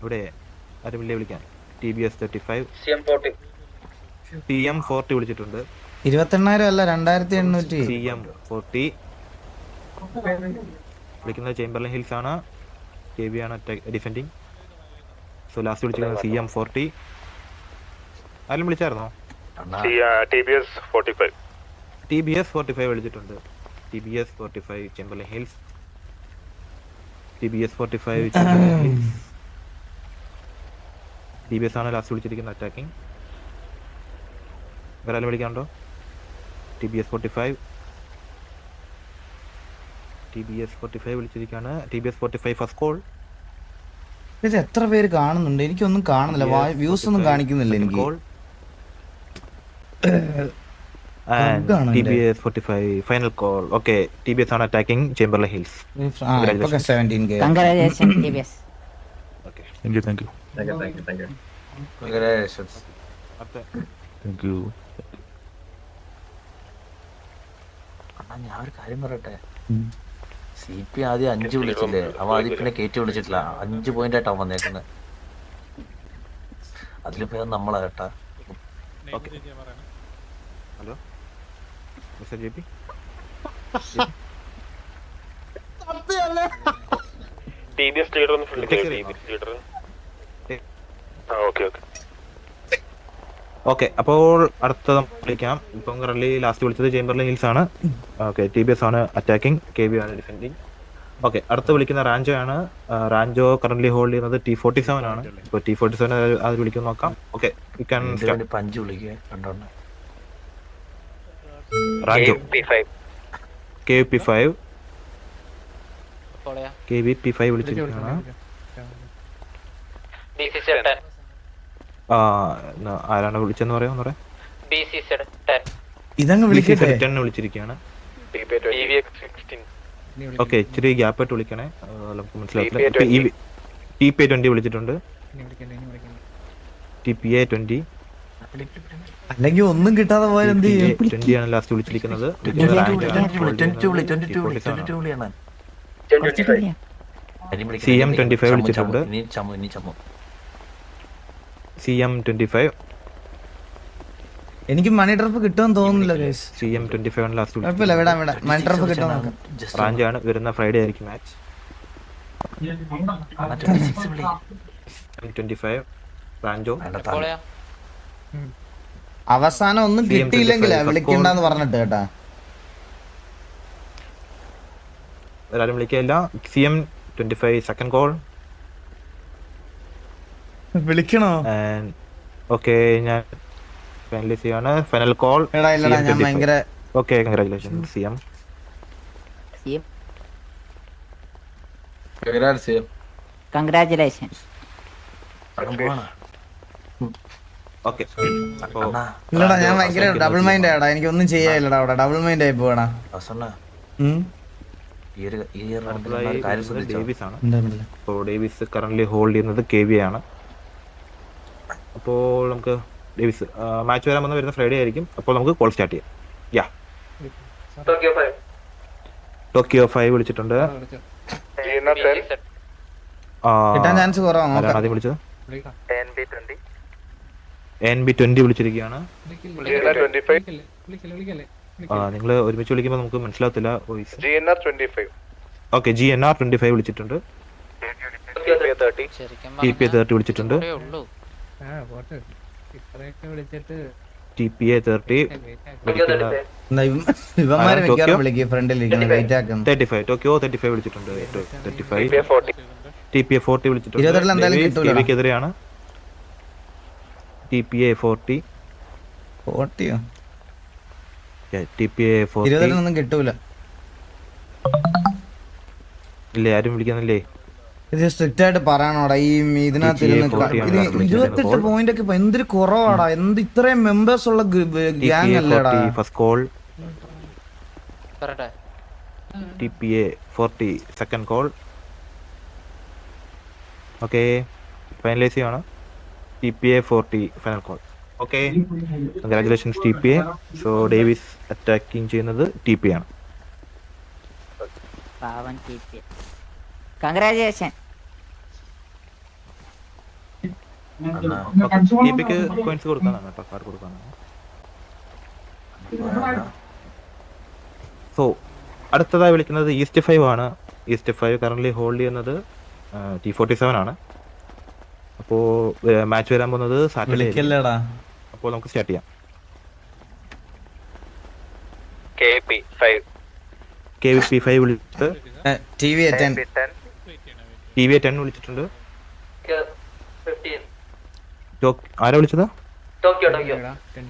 ഇവിടെ ആരും ഇല്ലേ വിളിക്കാൻ? TBS 35 CM 40 വിളിച്ചിട്ടുണ്ട്. 28,000 അല്ല 2800. CM 40 വിളിക്കുന്നത് ചേംബർലൈൻ ഹിൽസ് ആണ്. KV ആണ് ഡിഫെൻഡിങ്. സോ ലാസ്റ്റ് വിളിച്ചിരിക്കുന്നത് CM 40. ആരും വിളിച്ചായിരുന്നോ? TBS 45 വിളിച്ചിട്ടുണ്ട്. TBS 45 Chamberlain hills. TBS 45 Chamberlain hills. TBS ആണ് ലാസ്റ്റ് വിളിച്ചിരിക്കുന്നത് അറ്റാക്കിംഗ്. വേറെ ആരും വിളിക്കാനുണ്ടോ? TBS 45 വിളിച്ചിരിക്കുകയാണ്. TBS 45 first call. ഇത് എത്ര പേര് കാണുന്നുണ്ട്? എനിക്കൊന്നും കാണുന്നില്ല, വ്യൂസ് ഒന്നും കാണിക്കുന്നില്ല എനിക്ക്. TBS 45 final call. Okay, TBS ആണ് attacking Chamberlain hills. 17K. Congratulations TBS. Okay, thank you. Thank you. ഞാൻ ഒരു കാര്യം പറയട്ടെ. CP ആദ്യം 5 വിളിച്ചില്ലേ, അവൻ ആദ്യം പിന്നെ കയറ്റി വിളിച്ചിട്ടില്ല. 5 പോയിന്റ് ആയിട്ടാ വന്നേക്കുന്നത്. അതിലിപ്പോ നമ്മളാ കേട്ടാ. Hello mister JP. TBS leader ഒന്ന് വിളിക്കാം. TBS leader. ഓക്കെ, അപ്പോൾ അടുത്ത വിളിക്കാം. ഇപ്പം കറന്റ് ലാസ്റ്റ് വിളിച്ചത് ചേംബർലൈൻ ഹിൽസ് ആണ്. ഓക്കെ, TBS ആണ് അറ്റാക്കിംഗ്, KV ആണ് ഡിഫെൻഡിങ്. ഓക്കെ, അടുത്ത് വിളിക്കുന്ന റാഞ്ചോ ആണ്. റാഞ്ചോ കറന്റ് ഹോൾഡ് ചെയ്യുന്നത് T47 ആണ്. ഇപ്പോൾ T47 അത് വിളിക്കാൻ നോക്കാം. Okay, you can start. 5 വിളിക്കുക. Rancho KVP5 KVP5 വിളിച്ചിരിക്കുകയാണ്. ആരാണ് വിളിച്ചെന്ന് പറയാന്ന് പറയാം. ഇതങ്ങ് വിളിക്കട്ടെ. 10 വിളിച്ചിരിക്കുകയാണ്. ഓക്കെ, ഇച്ചിരി ഗ്യാപ്പായിട്ട് വിളിക്കണേ, നമുക്ക് മനസ്സിലാക്കില്ല. TPA20 വിളിച്ചിട്ടുണ്ട്. TPA20 അല്ലെങ്കിൽ ഒന്നും കിട്ടാതെ പോയാൽ എന്ത് ചെയ്യും? 20 ആണ് ലാസ്റ്റ് വിളിച്ചിരിക്കുന്നത്. CM25 വിളിച്ചിട്ടുണ്ട്. CM25 എനിക്ക് മണി ഡ്രോപ്പ് കിട്ടുമെന്ന് തോന്നുന്നില്ല ഗൈസ്. CM25 ആണ് ലാസ്റ്റ് കുഴപ്പമില്ല, വിടാം മണി ഡ്രോപ്പ് കിട്ടുമെന്ന് നോക്കാം. റാഞ്ച് ആണ് വരുന്ന ഫ്രൈഡേ ആയിരിക്കും മാച്ച്. M25 റാഞ്ചോ. അവസാനം ഒന്നും കിട്ടിയില്ലെങ്കിലാ വിളിക്കണ്ടെന്ന് പറഞ്ഞിട്ട് കേട്ടാ. ഒരാരും വിളിക്കില്ല. CM25 second call. വിളിക്കണോ? ഓക്കെ, ഞാൻ ഫൈനലൈസ് ചെയ്യാണ്. Final call. ഞാൻ ഭയങ്കര okay, congratulation CM. Congratulation. Okay, അപ്പോ ഇല്ലടാ, ഞാൻ ഭയങ്കര ഡബിൾ മൈൻഡ് ആടാ. എനിക്ക് ഒന്നും ചെയ്യാനില്ലടാ അവിടെ. ഡബിൾ മൈൻഡ് ആയി പോവാടാ. ഡേവിസ് ആണ്. അപ്പോൾ ഡേവിസ് കറന്റ് ഹോൾഡ് ചെയ്യുന്നത് KV ആണ്. അപ്പോൾ നമുക്ക് ഡേവിസ് മാച്ച് വരാൻ വരുന്ന ഫ്രൈഡേ ആയിരിക്കും. അപ്പോൾ നമുക്ക് കോൾ സ്റ്റാർട്ട് ചെയ്യാം. ടോക്കിയോ 5 വിളിച്ചിട്ടുണ്ട്. കിട്ടാൻ ചാൻസ് കുറവാണ്. ആദ്യം വിളിച്ചത് NB20 വിളിച്ചിരിക്കുകയാണ്. നിങ്ങൾ ഒരുമിച്ച് വിളിക്കുമ്പോൾ നമുക്ക് മനസ്സിലാകത്തില്ല. ഓക്കെ, GNR25 വിളിച്ചിട്ടുണ്ട്. TPA30 വിളിച്ചിട്ടുണ്ട്. TPA30 ഇവന്മാരെ TPA35 ടോക്കിയോ 35 വിളിച്ചിട്ടുണ്ട്. 35 TPA40 വിളിച്ചിട്ടുണ്ട്. KVക്കെതിരെയാണ്. TPA40 ഒന്നും കിട്ടൂല. ഇല്ലേ, ആരും വിളിക്കുന്നില്ലേ? ഇത് സ്ട്രിക്റ്റ് ആയിട്ട് പറയണോടാ. ഈ ഇതിനകത്ത് 28 പോയിന്റ് ഒക്കെ എന്തൊരു കുറവാടാ. എന്ത് ഇത്രയും മെമ്പേഴ്സ് ഉള്ള ഗ്യാങ് അല്ലേടാ. First call. TPA40 second call. Okay, finalise ചെയ്യാണ്. TPA40 final call. Okay, congratulations TPA. So Davis attacking ചെയ്യുന്നത് TPA ആണ്. കൺഗ്രാറ്റുലേഷൻ. TPക്ക് കോയിൻസ് കൊടുക്കാനാണ് കേട്ടോ, കാർഡ് കൊടുക്കാനാണ്. സോ അടുത്തതായി വിളിക്കുന്നത് ഈസ്റ്റ് 5 ആണ്. ഈസ്റ്റ് 5 കറന്റ് ഹോൾഡ് ചെയ്യുന്നത് T47 ആണ്. അപ്പോൾ മാച്ച് വരാൻ പോകുന്നത് സാറ്റർഡേ. അപ്പോൾ നമുക്ക് സ്റ്റാർട്ട് ചെയ്യാം. KVP5 വിളിച്ചിട്ട് TVA10 വിളിച്ചിട്ടുണ്ട്. ആരാ വിളിച്ചത്?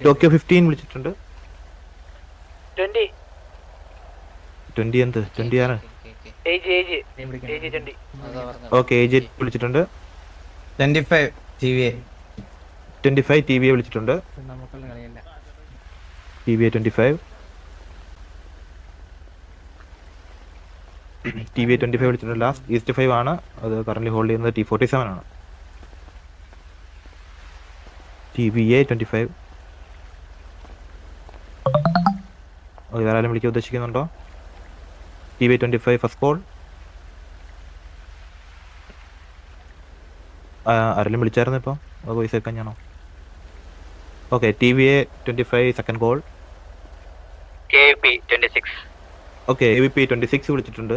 ടോക്കിയോ 15 വിളിച്ചിട്ടുണ്ട്. 20 എന്ത് 20 ആണ്? ഓക്കെ, AJ വിളിച്ചിട്ടുണ്ട്. 25 TVA വിളിച്ചിട്ടുണ്ട്. TVA25 TVA25 വിളിച്ചിട്ടുണ്ട്. ലാസ്റ്റ് ഈസ്റ്റ് 5 ആണ്. അത് കറന്റ് ഹോൾഡ് ചെയ്യുന്നത് T47 ആണ്. TVA25 വേറെ ആരും വിളിക്കാൻ ഉദ്ദേശിക്കുന്നുണ്ടോ? TVA25 first call. ആരെങ്കിലും വിളിച്ചായിരുന്നു ഇപ്പോൾ? അത് വോയിസ് കേൾക്കാൻ ഞാനോ? Okay, TVA25 second call. Okay, AVP26 വിളിച്ചിട്ടുണ്ട്.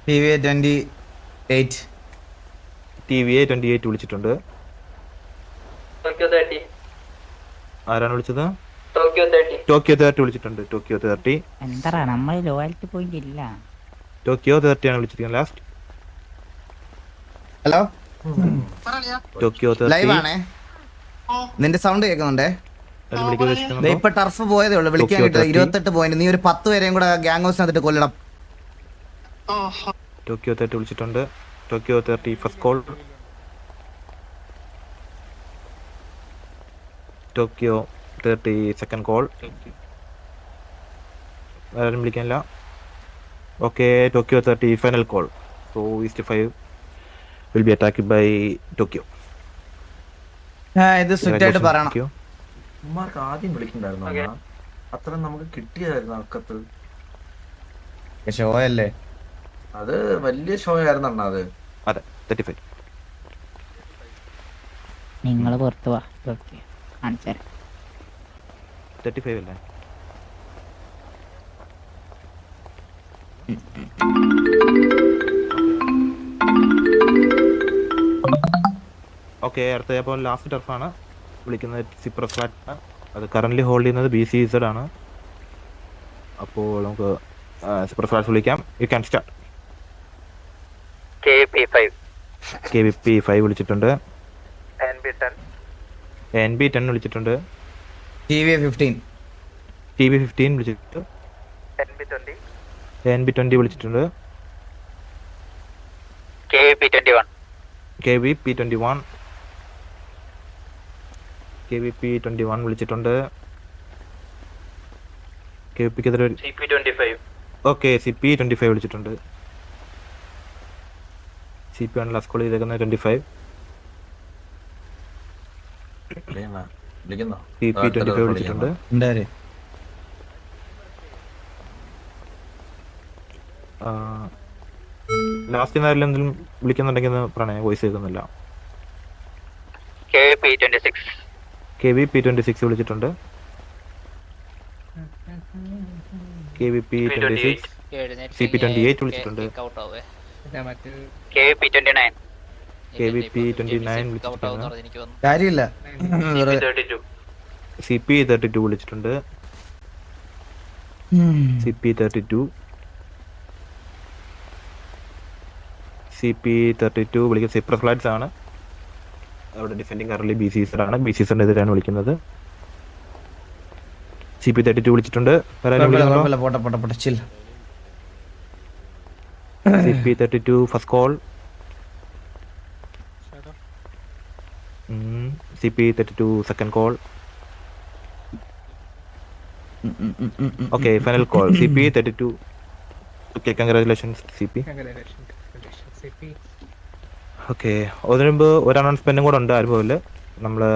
TVA28 വിളിച്ചിട്ടുണ്ട്. ആരാണ് വിളിച്ചത്? ടോക്കിയോ 30 വിളിച്ചിട്ടുണ്ട്. ടോക്കിയോ 30 എന്താ നമ്മൾ ലോയാലിറ്റി പോയിന്റ് ഇല്ല. ടോക്കിയോ 30 ആണ് വിളിച്ചിരിക്കുന്നത് ലാസ്റ്റ്. ഹലോ, ടോക്കിയോ 30 ലൈവ് ആണേ. നിന്റെ സൗണ്ട് കേൾക്കുന്നുണ്ടേ. ദേ ഇപ്പൊ ടർഫ് പോയതേ ഉള്ളൂ, വിളിക്കാൻ കിട്ടില്ല. 28 പോയിന്റ്. നീ ഒരു 10 പേരെയും കൂടെ ഗ്യാങ് ഹൗസിനകത്തിട്ട് കൊല്ലണം. ടോക്കിയോ 30 വിളിച്ചിട്ടുണ്ട്. Tokyo 30 first call. Tokyo 30 second call. ആരും വിളിക്കാനില്ല. Okay, Tokyo 30 final call. So east 5 will be attacked by Tokyo. ഇത് സ്ട്രിക്റ്റ് ആയിട്ട് പറയണം. ഉമ്മാർക്ക് ആദ്യം വിളിക്കണ്ടായിരുന്നു, അത്ര നമുക്ക് കിട്ടിയതായിരുന്നു അക്കത്ത്. ഷോ അല്ലേ അത്, വലിയ ഷോ ആയിരുന്നു അണ്ണാ അത്. അതെ, 35. നിങ്ങൾ പുറത്ത് വാ, കാണിച്ചു 35 അല്ലേ? ഓക്കെ, അടുത്ത അപ്പോൾ ലാസ്റ്റ് ടർഫാണ് വിളിക്കുന്നത്. Cyprus flat. അത് കറന്റ് ഹോൾഡ് ചെയ്യുന്നത് BCZ ആണ്. അപ്പോൾ നമുക്ക് സിപ്രസ് ഫ്ലാറ്റ് വിളിക്കാം. You can start. KVP5 വിളിച്ചിട്ടുണ്ട്. NB10 വിളിച്ചിട്ടുണ്ട്. TV15 വിളിച്ചിട്ടുണ്ട്. NB20 വിളിച്ചിട്ടുണ്ട്. KVP21 വിളിച്ചിട്ടുണ്ട്. ഓക്കെ, CP25 വിളിച്ചിട്ടുണ്ട്. CP ആണ് ലാസ്റ്റ് കോൾ ചെയ്തേക്കുന്നത്. 25 CP25 വിളിച്ചിട്ടുണ്ട്. ലാസ്റ്റ് നേരം എന്തെങ്കിലും വിളിക്കുന്നുണ്ടെങ്കിൽ പ്രണയ വോയിസ് കേൾക്കുന്നില്ല. KVP26 വിളിച്ചിട്ടുണ്ട്. KVP26 CP28 വിളിച്ചിട്ടുണ്ട്. KVP29 വിളിച്ചിട്ടുണ്ട്. കാര്യമില്ല. CP32 വിളിച്ചിട്ടുണ്ട്. CP32 വിളിക്കുന്നത് സിപ്രസ് ഫ്ലാറ്റ്സ് ആണ്. അവിടെ ഡിഫെൻഡിങ് കറന്റ് BCZ ആണ്. BCZ എതിരാണ് വിളിക്കുന്നത്. CP32 വിളിച്ചിട്ടുണ്ട്. CP32 first call. CP32 second call. Okay, final call CP32. Okay, congratulations CP. Okay, അതിന് മുമ്പ് ഒരു അനൗൺസ്മെന്റും കൂടെ ഉണ്ട് അനുഭവത്തില്. നമ്മള്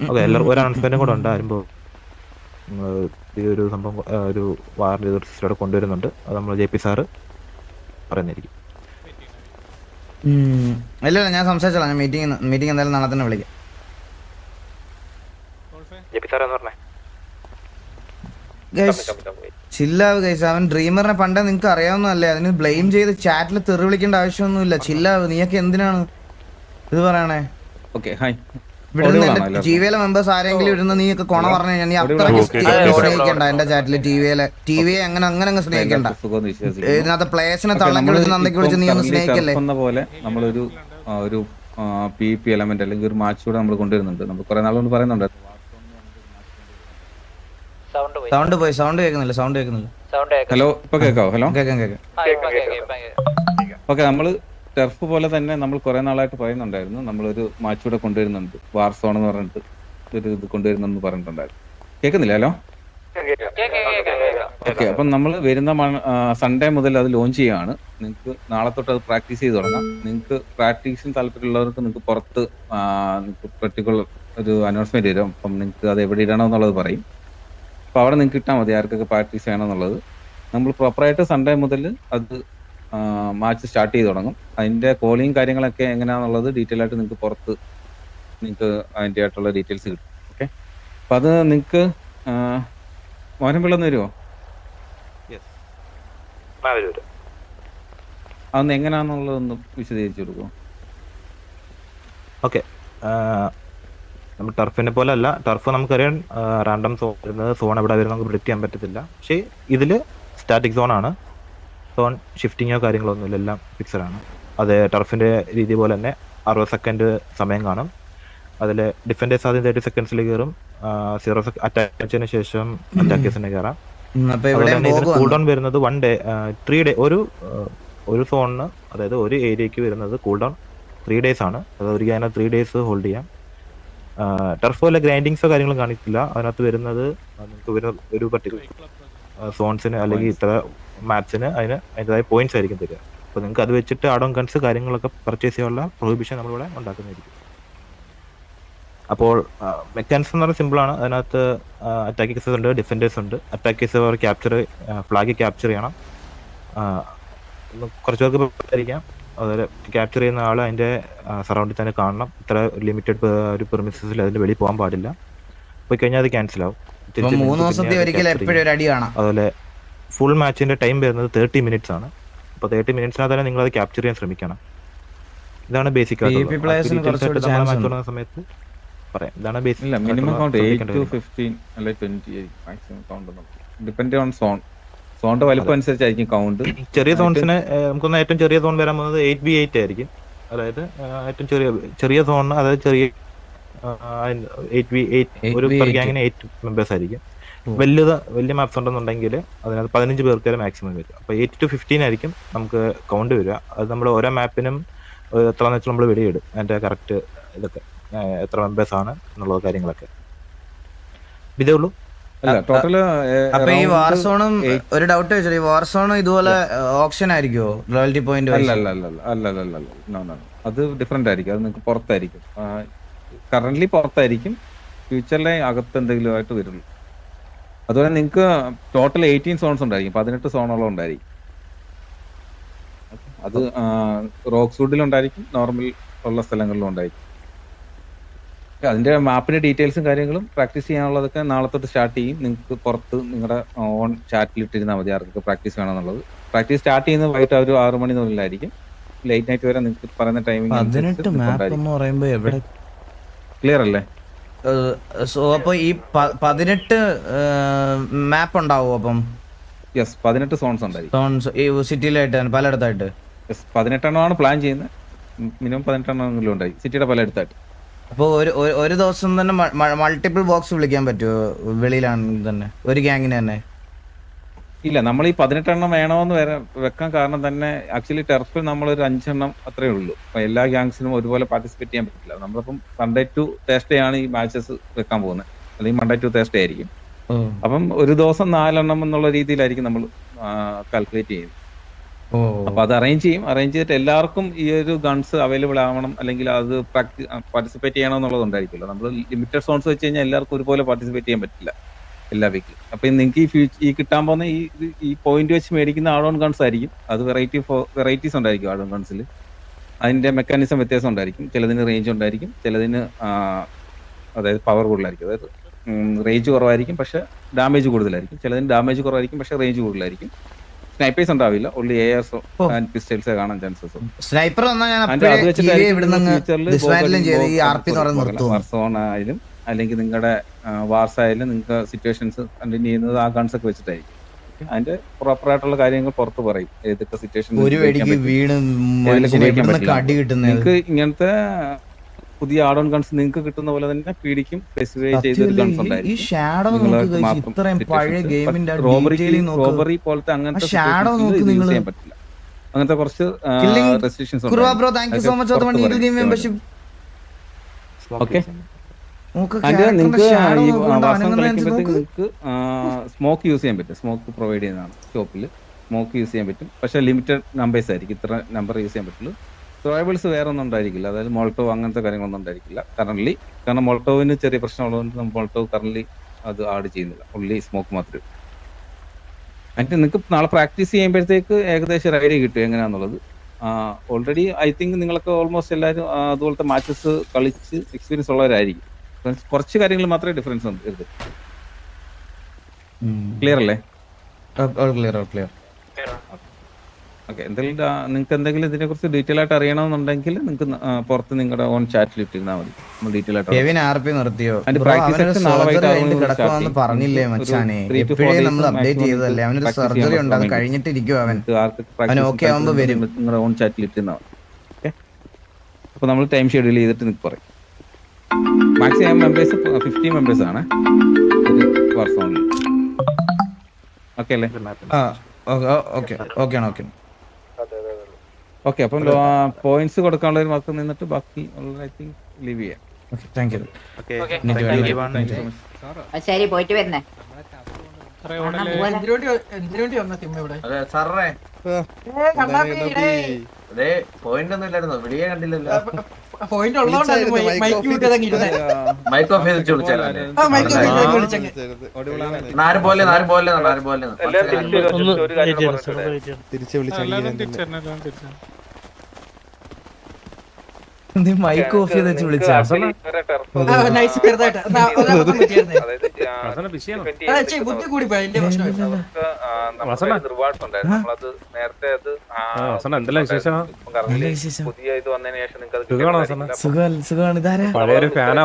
ഓക്കെ, എല്ലാവർക്കും ഒരു അനൗൺസ്മെന്റും കൂടെ ഉണ്ട് അനുഭവം. നമ്മൾ ഈ ഒരു സംഭവം ഒരു വാറിന്റെ സിസ്റ്റം കൊണ്ടുവരുന്നുണ്ട്. അത് നമ്മൾ JP സാറ് പറയുന്നതായിരിക്കും. ഇല്ല, ഞാൻ സംസാരിച്ചോളാം. ഞാൻ മീറ്റിംഗ് എന്തായാലും നാളെ തന്നെ വിളിക്കാം. ചില്ലാവ് ഗൈസ്, അവൻ ഡ്രീമറിനെ പണ്ടേ നിങ്ങൾക്ക് അറിയാവുന്നതല്ലേ. അതിന് ബ്ലെയിം ചെയ്ത് ചാറ്റിൽ തെറി വിളിക്കേണ്ട ആവശ്യമൊന്നുമില്ല. ചില്ലാവ്, നീയൊക്കെ എന്തിനാണ് ഇത് പറയണേ? ഇവിടുന്ന് എന്റെ ടിവിയിലെ മെമ്പേഴ്സ് ആരെങ്കിലും ഇരുന്ന് നീയൊക്കെ കൊണ പറഞ്ഞു കഴിഞ്ഞാൽ നീ അത്രയ്ക്ക് സ്നേഹിക്കണ്ട. എന്റെ ചാറ്റില് ടിവിയെ അങ്ങനെ സ്നേഹിക്കണ്ട. ഇതിനകത്ത് പ്ലേസിനെ തള്ളക്കി വിളിച്ച് നന്ദിക്ക് വിളിച്ച് നീ ഒന്ന് സ്നേഹിക്കല്ലേ. പോലെ നമ്മളൊരു ഒരു PvP എലമെന്റ് അല്ലെങ്കിൽ ഒരു മാച്ച് കൂടെ നമ്മൾ കൊണ്ടുവരുന്നുണ്ട്. നമ്മൾ കുറെ നാളുകൊണ്ട് പറയുന്നുണ്ട്. സൗണ്ട് പോയി, സൗണ്ട് കേൾക്കുന്നില്ല. ഹലോ, ഇപ്പൊ കേൾക്കാവോ? ഹലോ, കേൾക്കാം. ഓക്കെ, നമ്മള് ടർഫ് പോലെ തന്നെ നമ്മൾ കുറെ നാളായിട്ട് പറയുന്നുണ്ടായിരുന്നു നമ്മളൊരു മാച്ച് കൂടെ കൊണ്ടുവരുന്നുണ്ട്. വാർസോൺ എന്ന് പറഞ്ഞിട്ട് ഒരു ഇത് കൊണ്ടുവരുന്നെന്ന് പറഞ്ഞിട്ടുണ്ടായിരുന്നു. കേൾക്കുന്നില്ല? Hello, okay. അപ്പം നമ്മൾ വരുന്ന സൺഡേ മുതൽ അത് ലോഞ്ച് ചെയ്യുകയാണ്. നിങ്ങൾക്ക് നാളെ തൊട്ട് അത് പ്രാക്ടീസ് ചെയ്ത് തുടങ്ങാം. നിങ്ങൾക്ക് പ്രാക്ടീസിന് താല്പര്യമുള്ളവർക്ക് നിങ്ങൾക്ക് പുറത്ത് പെർട്ടിക്കുലർ ഒരു അനൗൺസ്മെന്റ് വരും. അപ്പം നിങ്ങൾക്ക് അത് എവിടെ ഇടണം എന്നുള്ളത് പറയും. അപ്പോൾ അവിടെ നിങ്ങൾക്ക് കിട്ടാൽ മതി ആർക്കൊക്കെ പ്രാക്ടീസ് ചെയ്യണം എന്നുള്ളത്. നമ്മൾ പ്രോപ്പറായിട്ട് സൺഡേ മുതൽ അത് മാച്ച് സ്റ്റാർട്ട് ചെയ്ത് തുടങ്ങും. അതിൻ്റെ കോളിങ് കാര്യങ്ങളൊക്കെ എങ്ങനെയാണെന്നുള്ളത് ഡീറ്റെയിൽ ആയിട്ട് നിങ്ങൾക്ക് പുറത്ത് നിങ്ങൾക്ക് അതിൻ്റെ ആയിട്ടുള്ള ഡീറ്റെയിൽസ് കിട്ടും. ഓക്കെ, അപ്പം അത് നിങ്ങൾക്ക് മോനമ്പിള്ളന്ന് വരുമോ? അതൊന്ന് എങ്ങനെയാണെന്നുള്ളതൊന്ന് വിശദീകരിച്ചു കൊടുക്കുമോ? ഓക്കെ, നമ്മൾ ടർഫിനെ പോലെ അല്ല. ടർഫ് നമുക്കറിയാം റാൻഡം സോൺ വരുന്നത്. സോൺ എവിടെ വരുന്നത് നമുക്ക് പ്രിഡിക്റ്റ് ചെയ്യാൻ പറ്റത്തില്ല. പക്ഷേ ഇതിൽ സ്റ്റാറ്റിക് സോണാണ്. സോൺ ഷിഫ്റ്റിങ്ങോ കാര്യങ്ങളോ ഒന്നുമില്ല, എല്ലാം ഫിക്സഡ് ആണ്. അത് ടർഫിൻ്റെ രീതി പോലെ തന്നെ 60 സെക്കൻഡ് സമയം കാണും. അതിൽ ഡിഫൻഡേഴ്സ് ആദ്യം 30 സെക്കൻഡ്സിൽ കയറും. 0 അറ്റാക്കിന് ശേഷം അറ്റാക്കേഴ്സിനെ കയറാം. കൂൾ ഡൗൺ വരുന്നത് 1 ഡേ 3 ഡേ ഒരു സോണിന്, അതായത് ഒരു ഏരിയക്ക് വരുന്നത് കൂൾ ഡൗൺ 3 ഡേയ്സ് ആണ്. അത് ഒരു ഗാന 3 ഡേയ്സ് ഹോൾഡ് ചെയ്യാം. ടർഫ് വല്ല ഗ്രൈൻഡിങ്സോ കാര്യങ്ങളും കാണിക്കില്ല. അതിനകത്ത് വരുന്നത് നിങ്ങൾക്ക് വരുന്ന ഒരു പർട്ടിക്കുലർ സോൺസിന് അല്ലെങ്കിൽ ഇത്ര മാപ്സിന് അതിൻ്റെതായ പോയിന്റ്സ് ആയിരിക്കും തരിക. അപ്പോൾ നിങ്ങൾക്ക് അത് വെച്ചിട്ട് ആഡ് ഓൺ ഗൺസ് കാര്യങ്ങളൊക്കെ പർച്ചേസ് ചെയ്യാനുള്ള പ്രൊഹിബിഷൻ നമ്മളിവിടെ ഉണ്ടാക്കുന്നതായിരിക്കും. അപ്പോൾ മെക്കാനിസം എന്ന് പറഞ്ഞാൽ സിമ്പിളാണ്. അതിനകത്ത് അറ്റാക്കേഴ്സ് ഉണ്ട്, ഡിഫൻഡേഴ്സ് ഉണ്ട്. അറ്റാക്കേഴ്സ് അവർ ഫ്ലാഗ് ക്യാപ്ചർ ചെയ്യണം. കുറച്ച് പേർക്ക് ആയിരിക്കാം. അതുപോലെ ക്യാപ്ചർ ചെയ്യുന്ന ആൾ അതിൻ്റെ സറൗണ്ടിൽ തന്നെ കാണണം. ഇത്ര ലിമിറ്റഡ് ഒരു പെർമിസസിൽ അതിൻ്റെ വെളിയിൽ പോകാൻ പാടില്ല. പോയി കഴിഞ്ഞാൽ അത് ക്യാൻസൽ ആവും. 3 ദിവസത്തെ ഒരിക്കലും എപ്പോഴും ഒരു അടി കാണാം. അതുപോലെ ഫുൾ മാച്ചിന്റെ ടൈം വരുന്നത് 30 മിനിറ്റ്സ് ആണ്. അപ്പോൾ 30 മിനിറ്റ്സിനകത്ത് തന്നെ നിങ്ങൾ അത് ക്യാപ്ചർ ചെയ്യാൻ ശ്രമിക്കണം. ഇതാണ് ബേസിക് ആയിട്ടുള്ള സമയത്ത് പറയാം. ഇതാണ് ബേസിക്. മിനിമം കൗണ്ട് 8 to 15 അല്ലെങ്കിൽ 20 maximum count depend on zone. സോണിന്റെ വലിപ്പം അനുസരിച്ചായിരിക്കും കൗണ്ട്. ചെറിയ സോൺസിന് നമുക്കൊന്ന് ഏറ്റവും ചെറിയ സോൺ വരാൻ പോകുന്നത് 8v8 ആയിരിക്കും. അതായത് ഏറ്റവും ചെറിയ സോണിന്, അതായത് ചെറിയ 8v8 ഒരു പെർ ഗ്യാങ്ങിന് 8 മെമ്പേഴ്സ് ആയിരിക്കും. വലിയ മാപ്സ് ഉണ്ടെന്നുണ്ടെങ്കിൽ അതിനകത്ത് 15 പേർക്ക് വരെ മാക്സിമം വരും. അപ്പോൾ 8 to 15 ആയിരിക്കും നമുക്ക് കൗണ്ട് വരിക. അത് നമ്മൾ ഓരോ മാപ്പിനും എത്രയെന്ന് വെച്ചാൽ നമ്മൾ വെളിയിടും. അതിൻ്റെ കറക്റ്റ് ഇതൊക്കെ എത്ര മെമ്പേഴ്സ് ആണ് എന്നുള്ള കാര്യങ്ങളൊക്കെ ഇതേ ഉള്ളൂ. അപ്പൊ ഈ വാർസോണും ഒരു ഡൗട്ട് വെച്ചാൽ ഈ വാർസോണും ഇതുപോലെ ഓപ്ഷൻ ആയിരിക്കുമോ? ലോയൽറ്റി പോയിന്റ് അല്ല, അത് ഡിഫറെന്റ് ആയിരിക്കും. അത് നിങ്ങൾക്ക് പുറത്തായിരിക്കും. കറന്റ്ലി പുറത്തായിരിക്കും. ഫ്യൂച്ചറിലെ അകത്ത് എന്തെങ്കിലും ആയിട്ട് വരുള്ളൂ. അതുപോലെ നിങ്ങൾക്ക് ടോട്ടൽ 18 സോൺസ് ഉണ്ടായിരിക്കും. 18 സോണോളം ഉണ്ടായിരിക്കും. അത് റോക്ക് സൂഡിലുണ്ടായിരിക്കും, നോർമൽ ഉള്ള സ്ഥലങ്ങളിലും ഉണ്ടായിരിക്കും. അതിന്റെ മാപ്പിന്റെ ഡീറ്റെയിൽസും കാര്യങ്ങളും പ്രാക്ടീസ് ചെയ്യാനുള്ളതൊക്കെ നാളെ തൊട്ട് സ്റ്റാർട്ട് ചെയ്യും. നിങ്ങൾക്ക് പുറത്ത് നിങ്ങളുടെ ഓൺ ചാറ്റിൽ ഇട്ടിരുന്നാൽ മതി ആർക്കൊക്കെ പ്രാക്ടീസ് വേണമെന്നുള്ളത്. പ്രാക്ടീസ് സ്റ്റാർട്ട് ചെയ്യുന്നത് വൈകിട്ട് ഒരു 6 മണി മുതലായിരിക്കും. ലേറ്റ് നൈറ്റ് വരെ നിങ്ങൾക്ക് പറയുന്ന ടൈമിംഗ്. ക്ലിയർ അല്ലേ? സോ അപ്പൊ ഈ 18 മാപ്പ് ഉണ്ടാവും. അപ്പം യെസ്, 18 സോൺസ് ഉണ്ടായിരിക്കും ഈ സിറ്റിയിലായിട്ട് പലയിടത്തായിട്ട്. യെസ്, 18 എണ്ണമാണ് പ്ലാൻ ചെയ്യുന്നത്. മിനിമം 18 എണ്ണമെങ്കിലും ഉണ്ടായി സിറ്റിയുടെ പലയിടത്തായിട്ട്. അപ്പോൾ ഒരു ദിവസം തന്നെ മൾട്ടിപ്പിൾ ബോക്സ് വിളിക്കാൻ പറ്റുമോ വെളിയിലാണെങ്കിൽ തന്നെ, ഒരു ഗ്യാങ്ങിന് തന്നെ? ഇല്ല, നമ്മൾ ഈ 18 എണ്ണം വേണമെന്ന് വെക്കാൻ കാരണം തന്നെ ആക്ച്വലി ടെർഫിൽ നമ്മളൊരു 5 എണ്ണം അത്രേ ഉള്ളൂ. അപ്പൊ എല്ലാ ഗ്യാങ്സിനും ഒരുപോലെ പാർട്ടിസിപ്പേറ്റ് ചെയ്യാൻ പറ്റില്ല. നമ്മളിപ്പം സൺഡേ ടു തേഴ്സ്ഡേ ആണ് ഈ മാച്ചസ് വെക്കാൻ പോകുന്നത്, അല്ലെങ്കിൽ മൺഡേ ടു തേഴ്സ്ഡേ ആയിരിക്കും. അപ്പം ഒരു ദിവസം 4 എണ്ണം എന്നുള്ള രീതിയിലായിരിക്കും നമ്മൾ കാൽക്കുലേറ്റ് ചെയ്യുന്നത്. അപ്പൊ അത് അറേഞ്ച് ചെയ്തിട്ട് എല്ലാവർക്കും ഈ ഒരു ഗൺസ് അവൈലബിൾ ആവണം, അല്ലെങ്കിൽ അത് പാർട്ടിസിപ്പേറ്റ് ചെയ്യണം എന്നുള്ളത് ഉണ്ടായിരിക്കുമല്ലോ. നമ്മൾ ലിമിറ്റഡ് സോൺസ് വെച്ച് കഴിഞ്ഞാൽ എല്ലാവർക്കും ഒരുപോലെ പാർട്ടിസിപ്പേറ്റ് ചെയ്യാൻ പറ്റില്ല എല്ലാ വീക്കിലും. അപ്പൊ നിങ്ങൾക്ക് ഈ കിട്ടാൻ പോകുന്ന ഈ പോയിന്റ് വെച്ച് മേടിക്കുന്ന ആഡ് ഓൺ ഗൺസ് ആയിരിക്കും. അത് വെറൈറ്റീസ് ഉണ്ടായിരിക്കും ആഡ് ഓൺ ഗൺസിൽ. അതിന്റെ മെക്കാനിസം വ്യത്യാസം ഉണ്ടായിരിക്കും. ചിലതിന് റേഞ്ച് ഉണ്ടായിരിക്കും, ചിലതിന് അതായത് പവർ കൂടുതലായിരിക്കും. അതായത് റേഞ്ച് കുറവായിരിക്കും പക്ഷെ ഡാമേജ് കൂടുതലായിരിക്കും. ചിലതിന് ഡാമേജ് കുറവായിരിക്കും പക്ഷെ റേഞ്ച് കൂടുതലായിരിക്കും. സ്നൈപ്പേഴ്സ് ഉണ്ടാവില്ല, ഓൺലി എയർസോ ആൻഡ് പിസ്റ്റൽസ് കാണാൻ ചാൻസസ് ഉണ്ട്. സ്നൈപ്പർ ആയാലും അല്ലെങ്കിൽ നിങ്ങളുടെ വാർസ് ആയാലും നിങ്ങൾക്ക് സിറ്റുവേഷൻസ് കണ്ടിന്യൂ ചെയ്യുന്നത് ആ ഗൺസ് ഒക്കെ വെച്ചിട്ടായിരിക്കും. അതിന്റെ പ്രോപ്പർ ആയിട്ടുള്ള കാര്യങ്ങൾ പുറത്ത് പറയും, ഏതൊക്കെ സിറ്റുവേഷൻ. നിങ്ങൾക്ക് ഇങ്ങനത്തെ പുതിയ ആഡ് ഓൺ ഗൺസ് നിങ്ങൾക്ക് കിട്ടുന്ന പോലെ തന്നെ പീഡിക്കും സ്പെസിഫൈ ചെയ്തൊരു ഗൺസ് ഉണ്ടായിരിക്കും. റോബറി പോലത്തെ അങ്ങനത്തെ യൂസ് ചെയ്യാൻ പറ്റില്ല. അങ്ങനത്തെ കുറച്ച് റെസ്ട്രിക്ഷൻസ് ഉണ്ട്. ഓക്കെ, നിങ്ങൾക്ക് നിങ്ങൾക്ക് സ്മോക്ക് യൂസ് ചെയ്യാൻ പറ്റും. സ്മോക്ക് പ്രൊവൈഡ് ചെയ്യുന്നതാണ് ഷോപ്പിൽ. സ്മോക്ക് യൂസ് ചെയ്യാൻ പറ്റും, പക്ഷെ ലിമിറ്റഡ് നമ്പേഴ്സ് ആയിരിക്കും. ഇത്ര നമ്പർ യൂസ് ചെയ്യാൻ പറ്റുള്ളൂ. ട്രൈബിൾസ് വേറെ ഒന്നും ഉണ്ടായിരിക്കില്ല, അതായത് മോൾട്ടോവ് അങ്ങനത്തെ കാര്യങ്ങളൊന്നും ഉണ്ടായിരിക്കില്ല കറന്റ്ലി. കാരണം മോൾട്ടോവിന് ചെറിയ പ്രശ്നമുള്ളതുകൊണ്ട് നമ്മൾ മോൾട്ടോവ് കറന്റ്ലി അത് ആഡ് ചെയ്യുന്നില്ല, ഓൺലി സ്മോക്ക് മാത്രമേ. എന്നിട്ട് നിങ്ങൾക്ക് നാളെ പ്രാക്ടീസ് ചെയ്യുമ്പോഴത്തേക്ക് ഏകദേശം ഒരു ഐഡിയ കിട്ടും എങ്ങനെയാണെന്നുള്ളത്. ഓൾറെഡി ഐ തിങ്ക് നിങ്ങളൊക്കെ ഓൾമോസ്റ്റ് എല്ലാവരും അതുപോലത്തെ മാച്ചസ് കളിച്ച് എക്സ്പീരിയൻസ് ഉള്ളവരായിരിക്കും. കുറച്ച് കാര്യങ്ങൾ മാത്രമേ ഡിഫറൻസ് ഉണ്ട്. ക്ലിയർ അല്ലേ? ക്ലിയർ. ഓക്കെ, എന്തെങ്കിലും നിങ്ങൾക്ക് എന്തെങ്കിലും ഇതിനെ കുറിച്ച് ഡീറ്റെയിൽ ആയിട്ട് അറിയണമെന്നുണ്ടെങ്കിൽ നിങ്ങൾക്ക് പുറത്ത് നിങ്ങളുടെ ഓൺ ചാറ്റിൽ ഇട്ടിരുന്നാൽ മതി. നമ്മൾ ഡീറ്റെയിൽ ആയിട്ട് പറഞ്ഞില്ലേ മച്ചാനെ, എപ്പോഴും നമ്മൾ അപ്ഡേറ്റ് ചെയ്തതല്ലേ. അവനൊരു സർജറി ഉണ്ട്, അത് കഴിഞ്ഞിട്ടിരിക്കും. അവൻ ഓക്കെ ആവുമ്പോ വരും. നിങ്ങളുടെ ഓൺ ചാറ്റിൽ ഇട്ടിരുന്നാൽ മതി. അപ്പോൾ നമ്മൾ ടൈം ഷെഡ്യൂൾ ചെയ്തിട്ട് നിങ്ങൾക്ക് പറയും. മാക്സിമം മെമ്പേഴ്സ് 50 മെമ്പേഴ്സ് ആണ് ഒരു വർഷോണിൽ. ഓക്കെ അല്ലേ? ഓക്കെ. അപ്പം പോയിന്റ്സ് കൊടുക്കാനുള്ള ഒരു വർക്ക് നിന്നിട്ട് ബാക്കി ഐ തിങ്ക് ലീവ് ചെയ്യാം. Thank you. ശരി, പോയിട്ട് വരുന്നേ. പോയിന്റ് ഒന്നും ഇല്ലായിരുന്നോ? വിളിയെ കണ്ടില്ലല്ലോ. പോയിന്റ് ഉള്ളതുകൊണ്ടാണ് മൈക്ക് ഓഫ് ചെയ്ത് വിളിച്ചാലോ? ആരും പോലെ തിരിച്ചു മൈക്ക് ഓഫ് ചെയ്ത് വെച്ച് വിളിച്ചാ ബുദ്ധി കൂടി പോയി. എന്റെ പ്രശ്നം പഴയൊരു ഫാനാ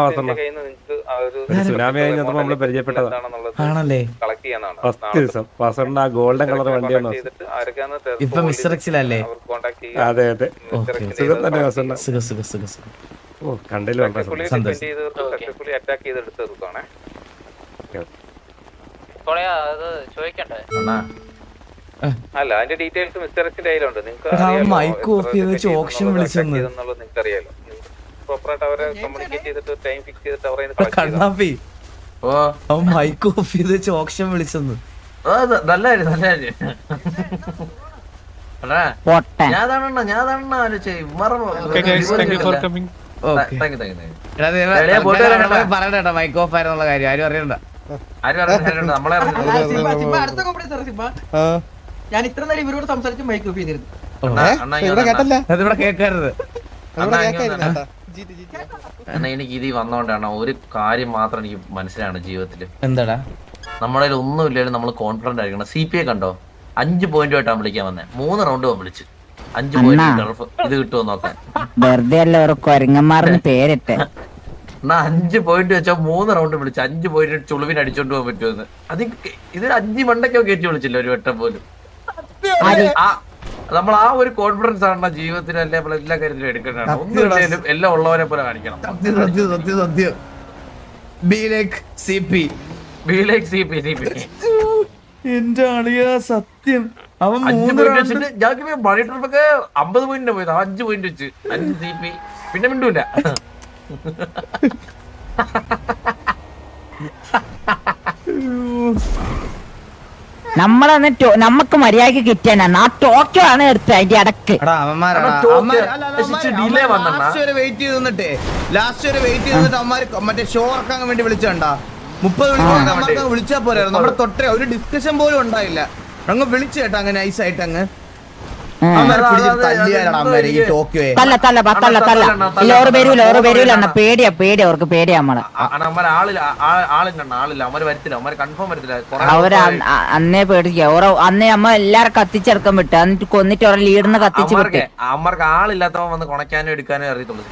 സുനാമി കഴിഞ്ഞപ്പോ നമ്മള് പരിചയപ്പെട്ടതാണല്ലേ. ആ ഗോൾഡൻ കളർ വണ്ടിയാണ് ഇപ്പൊ മിസ്റ്റർ എക്സിലല്ലേ? അതെ അതെ. സുഖം തന്നെ വാസണ്ണ. ഓ കണ്ടില്ല. അല്ല അതിന്റെ ഡീറ്റെയിൽസ് മിസ്റ്റർ എക്സിന്റെ കയ്യിലുണ്ട്. നിങ്ങൾക്ക് മൈക്ക് ഓഫ് ചെയ്ത് വെച്ച് ഓപ്ഷൻ വിളിച്ചെന്ന് നിങ്ങൾക്ക് അറിയാലോ. പ്രോപ്പറായിട്ട് അവരെ കമ്മ്യൂണിക്കേറ്റ് ചെയ്തിട്ട് ടൈം ഫിക്സ് ചെയ്തിട്ട് അവരെ കണ്ണാപ്പി മൈക്ക് ഓഫ് ചെയ്ത് വെച്ച് ഓപ്ഷൻ വിളിച്ചെന്ന്. പറയണ്ട മൈക്ക് ഓഫ് ആയിരുന്നുള്ള കാര്യം ആരും അറിയണ്ട. ഞാൻ ഇത്ര നേരം ഇവരോട് സംസാരിച്ച് മൈക്ക് ഓഫ് ചെയ്തിരുന്നു. കേൾക്കരുത്. എനിക്ക് ഇത് വന്നോണ്ടാണ് ഒരു കാര്യം മാത്രം എനിക്ക് മനസ്സിലാണ് ജീവിതത്തില്. എന്താടാ? നമ്മളതിൽ ഒന്നും ഇല്ലാലും നമ്മൾ കോൺഫിഡന്റ് ആയിരിക്കണം. CPA കണ്ടോ 5 പോയിന്റുമായിട്ടാണ് വിളിക്കാൻ വന്നേ. 3 റൗണ്ട് വിളിച്ച് 5 പോയിന്റ് ഇത് കിട്ടുമോ നോക്കാൻ. വെറുതെ അല്ല കൊരങ്ങന്മാർന്ന് പേരിട്ടെ. എന്നാ 5 പോയിന്റ് വെച്ചാൽ 3 റൗണ്ട് വിളിച്ച് 5 പോയിന്റ് ചുളുവിന് അടിച്ചോണ്ട് പോകാൻ പറ്റുമെന്ന്. അത് ഇതിൽ 5 മണ്ടൊക്കെ കയറ്റി വിളിച്ചില്ല ഒരു വട്ടം പോലും. നമ്മൾ ആ ഒരു കോൺഫിഡൻസ് ആണ് ജീവിതത്തിൽ അല്ലെ നമ്മൾ എല്ലാ കാര്യത്തിലും എടുക്കേണ്ടതാണ്. ഒന്നും എല്ലാം ഉള്ളവരെ പോലെ കാണിക്കണം. എന്റെ അളിയാ സത്യം. അവൻ 5 പോയിന്റ് വെച്ചിട്ട് ഞങ്ങൾക്ക് മണി ട്രിപ്പൊക്കെ 50 പോയിന്റ് പോയത്. 5 പോയിന്റ് വെച്ച് 5 CP പിന്നെ മിണ്ടൂല. നമ്മക്ക് മര്യാദക്ക് കിട്ടിയാണ്. ആ ടോക്കിയോ ആണ് എടുത്തത് അതിന്റെ ഇടക്ക്. ലാസ്റ്റ് വരെ മറ്റേ ഷോ ഇറക്കാൻ വേണ്ടി വിളിച്ചണ്ടാ. 30 വിളിച്ചാ പോരായിരുന്നു. നമ്മുടെ തൊട്ടേ ഒരു ഡിസ്കഷൻ പോലും ഉണ്ടായില്ല. അങ്ങ് വിളിച്ചു കേട്ടോ അങ്ങനെ ഐസായിട്ട് അങ്ങ്. പേടിയാ അവർക്ക്. പേടിയാ നമ്മളെ. അവര് അന്നേ പേടിക്ക. അന്നേ അമ്മ എല്ലാരും കത്തിച്ചെടുക്കാൻ വിട്ടു. എന്നിട്ട് കൊന്നിട്ട് അവരെ ലീഡറിനെ കത്തിച്ച് വിട്ടേ. അമ്മർക്ക് ആളില്ലാത്തവൻ വന്ന് കുണയ്ക്കാനും എടുക്കാനും അറിയത്തുള്ളൂ.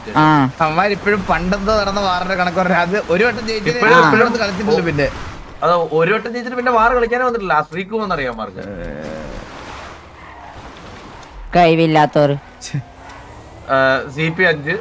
അമ്മമാരിപ്പോഴും പണ്ടെന്തോ നടന്ന വാറിന്റെ കണക്ക് പറഞ്ഞ അത് ഒരു വട്ടം ജയിച്ചിട്ട് കളിച്ചിട്ടില്ല. പിന്നെ അത് ഒരു വട്ടം ജയിച്ചിട്ട് പിന്നെ വാറ് കളിക്കാനേ വന്നിട്ടില്ല. സ്ത്രീക്കും വന്നറിയാം അമ്മമാർക്ക്. കഴിവില്ലാത്തവര്. CP 5